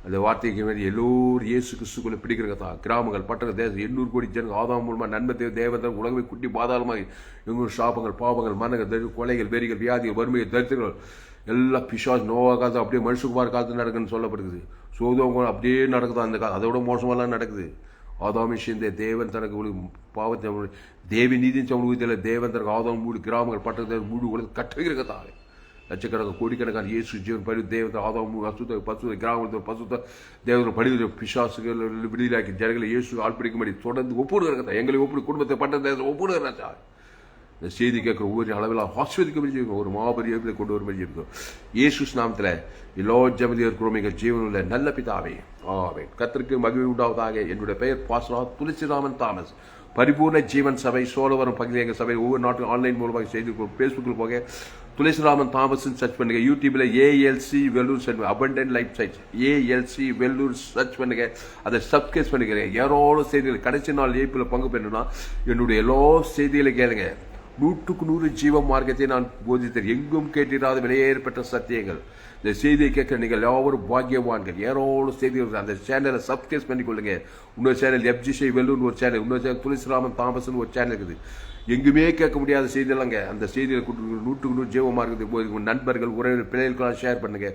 அந்த வார்த்தைக்கு வேண்டி எல்லோரும் இயேசு கிறிஸ்துக்குள்ள பிடிக்கிற தான். கிராமங்கள் பட்டண தேசம் 800 கோடி ஜனங்கள் ஆதாம் மூலமா நன்மத்தை தேவதன் உலகமே குட்டி பாதாளமாக எங்களோட சாபங்கள் பாவங்கள் மனங்கள் கொலைகள் வெறிகள் வியாதிகள் வறுமைகள் தரித்திரங்கள் எல்லாம் பிசாஸ் நோவா காலத்து அப்படியே மனுஷகுமார் காலத்து நடக்குன்னு சொல்லப்படுது. சோதம் அப்படியே நடக்குது. அந்த அதோட மோசமெல்லாம் நடக்குது. ஆதாமி சிந்தை தேவன் தனக்கு பாவத்தை தேவி நீதியின் சமூகத்தில் தேவன் தனக்கு ஆதாம் மூடு கிராமங்கள் பட்டணத்தில் மூடு உலக கற்றுகிற தாவே லட்சக்கணக்கான கோடிக்கணக்கான இயேசு ஜீவன் படி தேவத்தை ஆதாம் அசுத்த பசுத்த கிராமத்தில் பசுத்த தேவத்தை படி பிசாசுகள் விடுதலாக்கி ஜனங்களை இயேசு ஆள் பிடிக்கும்படி தொடர்ந்து ஒப்புடுகிறதா. எங்களை ஒப்புடு குடும்பத்தை பட்ட தேசத்தை ஒப்புடுகிறதா. இந்த செய்தி கேட்குற ஒவ்வொரு அளவில் ஆஸ்வதிக்க ஒரு மாபெரிய எழுப்பில் கொண்டு வரும் இருக்கும். இயேசு நாமத்தில் எல்லா ஜெபத்தில் இருக்கிறோம் ஜீவனுள்ள நல்ல பிதாவே ஆமென். கர்த்தருக்கு மகிழ்ச்சி உண்டாவதாக. என்னுடைய பெயர் பாஸ்டர் துளசிராமன் தாமஸ். பரிபூர்ண ஜீவன் சபை சோழவரம் பகுதியில் எங்கள் சபை ஒவ்வொரு நாட்டிலும் ஆன்லைன் மூலமாக செய்து ஃபேஸ்புக்கில் போக துளசிராமன் தாமஸ்ன்னு சர்ச் பண்ணுங்க. யூடியூப்ல ALC Vellore abundant life site ALC Vellore search பண்ணுங்க. அதை சப்ஸ்கிரைப் பண்ணிக்கிறேன். யாரோட செய்திகள் கடைசி நாள் ஏப்பில் பங்கு பெறணும்னா என்னுடைய எல்லா செய்திகளை கேளுங்க. 100% ஜீவ மார்க்கத்தை நான் போதித்தேன். எங்கும் கேட்டிராத விலையேற்பட்ட சத்தியங்கள். இந்த செய்தியை கேட்க நீங்கள் யாவரும் பாக்கியவான்கள். ஏரோடு செய்திகள் அந்த சேனலை சப்ஸ்கிரைப் பண்ணிக்கொள்ளுங்க. இன்னொரு சேனல் எஃப்ஜிசி வெல்லூர்னு ஒரு சேனல், இன்னொரு சேனல் துளசிராமன் தாமஸ்னு ஒரு சேனல் இருக்குது. எங்குமே கேட்க முடியாத செய்திகளாங்க. அந்த செய்திகளை 100% ஜீவ மார்க்கத்தை நண்பர்கள் உறவினர் பிள்ளைகளுக்கெல்லாம் ஷேர் பண்ணுங்க.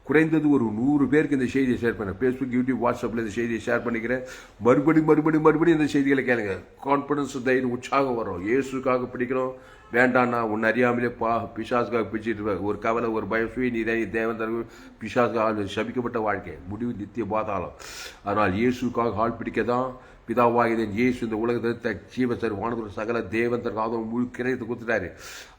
குறைந்தது ஒரு 100 பேருக்கு இந்த செய்தியை ஷேர் பண்ண. ஃபேஸ்புக், யூடியூப், வாட்ஸ்அப்பில் இந்த செய்தியை ஷேர் பண்ணிக்கிறேன். மறுபடியும் இந்த செய்திகளை கேளுங்க. கான்ஃபிடன்ஸ், தைரியம், உற்சாகம் வரும். இயேசுக்காக பிடிக்கணும். வேண்டாம்னா உன்னை அறியாமலே பிசாசுக்காக பிடிச்சிட்டு இருக்க ஒரு கவலை, ஒரு பயம், சுய நீ தேவன் தர பிசாசுக்காக சபிக்கப்பட்ட வாழ்க்கை, முடிவு நித்திய பாதாளம். ஆனால் இயேசுக்காக ஆள் பிடிக்க தான் பிதாவாகியதன் இயேசு இந்த உலகத்தை ஜீவசர் வானவர் சகல தேவன் தனக்காக முழு கிரயத்தை கொடுத்துட்டாரு.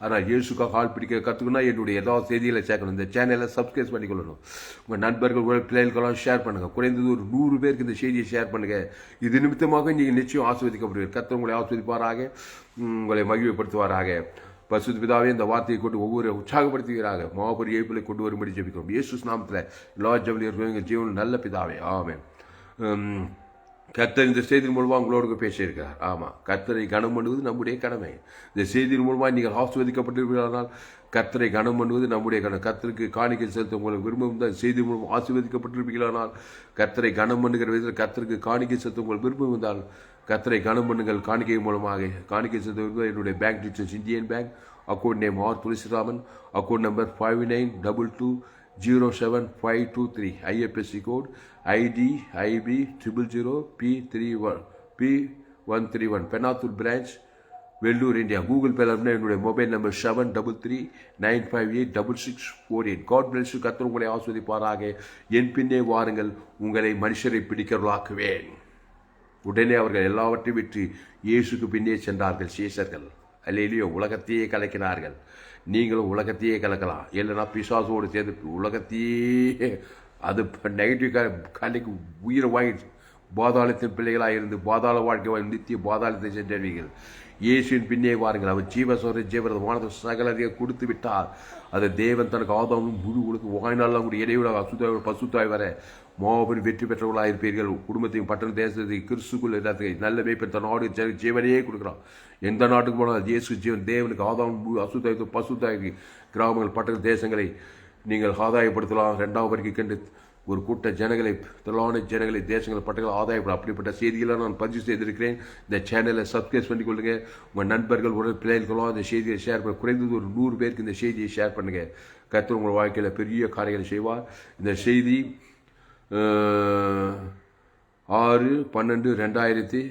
ஆனால் இயேசுக்காக ஆள் பிடிக்க கற்றுக்கணும்னா என்னுடைய எல்லா செய்திகளை சேர்க்கணும். இந்த சேனலை சப்ஸ்கிரைப் பண்ணிக்கொள்ளணும். உங்கள் நண்பர்கள் பிள்ளைகளுக்கெல்லாம் ஷேர் பண்ணுங்கள். குறைந்தது ஒரு 100 பேருக்கு இந்த செய்தியை ஷேர் பண்ணுங்கள். இது நிமித்தமாக நீங்கள் நிச்சயம் ஆசீர்வதிக்கப்படுவீர்கள். கர்த்தர் உங்களை ஆசீர்வதிப்பாராக, உங்களை மகிழ்ச்சிப்படுத்துவாராக. பரிசுத்த பிதாவே இந்த வார்த்தையை கொண்டு ஒவ்வொரு உற்சாகப்படுத்துகிறாங்க. மாபெரிய ஏய்ப்பிலை கொண்டு வரும்படி ஜெபிக்கிறோம். இயேசு நாமத்தில் எல்லா ஜெபலியும் ஜீவன் நல்ல பிதாவே ஆமென். கர்த்தர் இந்த செய்தியின் மூலமாக உங்களோடு பேசியிருக்கிறார். ஆமாம், கர்த்தரை கனம் பண்ணுவது நம்முடைய கடமை. இந்த செய்தியின் மூலமாக நீங்கள் ஆசீர்வதிக்கப்பட்டிருப்பீர்களானால் கர்த்தரை கனம் பண்ணுவது நம்முடைய கடமை. கர்த்தருக்கு காணிக்கை செலுத்த உங்களுக்கு விரும்பும் தான் செய்தி மூலம் ஆசீர்வதிக்கப்பட்டிருப்பீர்களானால் கர்த்தரை கனம் பண்ணுகிற விதத்தில் கர்த்தருக்கு காணிக்கை செலுத்த உங்களுக்கு விருப்பம் இருந்தால் கர்த்தரை கனம் பண்ணுங்கள். காணிக்கை மூலமாக காணிக்கை செலுத்த என்னுடைய bank details Indian bank account name R Thulasiraman, account number 5922075223, IFSC code ID IB 000P131, Penathur branch, Vellur, India. Google பேல என்னுடைய mobile number 7339586648. God bless you. கர்த்தர் உங்களை ஆஸ்வதிப்பாராக. என் பின்னே வாருங்கள், உங்களை மனுஷரை பிடிக்கிறவர்களாக்குவேன். உடனே அவர்கள் எல்லாவற்றையும் விட்டு இயேசுக்கு பின்னே சென்றார்கள். சீசர்கள் அல்லேலூயா. உலகத்தையே கலக்கினார்கள். நீங்களும் உலகத்தையே கலக்கலாம். இல்லைன்னா பிசாசோடு சேர்ந்து உலகத்தையே அது நெகட்டிவ் கலைக்கு உயிரை வாங்கிடுச்சு. பாதாளத்தின் பிள்ளைகளாக இருந்து பாதாள வாழ்க்கை நித்திய பாதாளத்தை சென்றவர்கள் இயேசுவின் பின்னே வாருங்கள். அவர் ஜீவசோர ஜீவரது வானத்தை சகலதையை கொடுத்து விட்டார். அது தேவன் தனக்கு ஆதாமும் முழு உலக வாய்நாள் கூட இடைவிட அசுத்தாய் பசுத்தாய் வர மாபெரும் வெற்றி பெற்றவர்களாக இருப்பீர்கள். குடும்பத்தையும் பட்டண தேசத்தையும் கிறிஸ்துக்குள் எல்லாத்தையும் நல்ல மேய்ப்பன் தன் நாடு ஜீவனையே கொடுக்குறான். எந்த நாட்டுக்கு போனால் இயேசு ஜீவன் தேவனுக்கு ஆதாமும் முழு அசுத்தாய் பசுத்தாய் கிராமங்கள் பட்டண தேசங்களை நீங்கள் ஆதாயப்படுத்தலாம். 2ஆம் வரைக்கும் கண்டு ஒரு கூட்ட ஜனங்களை, திரளான ஜனங்களை, தேசங்களை, பட்டங்களை ஆதாயப்படும். அப்படிப்பட்ட செய்திகளை நான் பதிவு செய்திருக்கிறேன். இந்த சேனலை சப்ஸ்கிரைப் பண்ணிக்கொள்ளுங்க. உங்கள் நண்பர்கள் உடல் பிள்ளைகளுக்கெல்லாம் இந்த செய்தியை ஷேர் பண்ண. குறைந்தது ஒரு 100 பேருக்கு இந்த செய்தியை ஷேர் பண்ணுங்க. கர்த்தர் உங்கள் வாழ்க்கையில் பெரிய காரியங்களை செய்வார். இந்த செய்தி 6/12/2023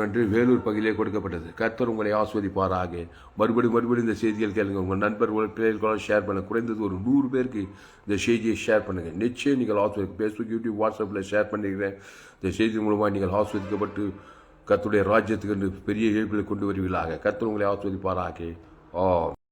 அன்று வேலூர் பகுதியிலே கொடுக்கப்பட்டது. கர்த்தர் உங்களை ஆஸ்வதிப்பாராக. மறுபடியும் இந்த செய்திகள் கேளுங்க. உங்கள் நண்பர்கள் பிள்ளைகளுக்கெல்லாம் ஷேர் பண்ண. குறைந்தது ஒரு 100 பேருக்கு இந்த செய்தியை ஷேர் பண்ணுங்க. நிச்சயம் நீங்கள் ஆஸ்வதிக்க. ஃபேஸ்புக், யூடியூப், வாட்ஸ்அப்பில் ஷேர் பண்ணிக்கிறேன். இந்த செய்தி மூலமாக நீங்கள் ஆஸ்வதிக்கப்பட்டு கர்த்தருடைய ராஜ்யத்துக்கு பெரிய எழுப்பில் கொண்டு வருவீர்களாக. கர்த்தர் உங்களை ஆஸ்வதிப்பாராக.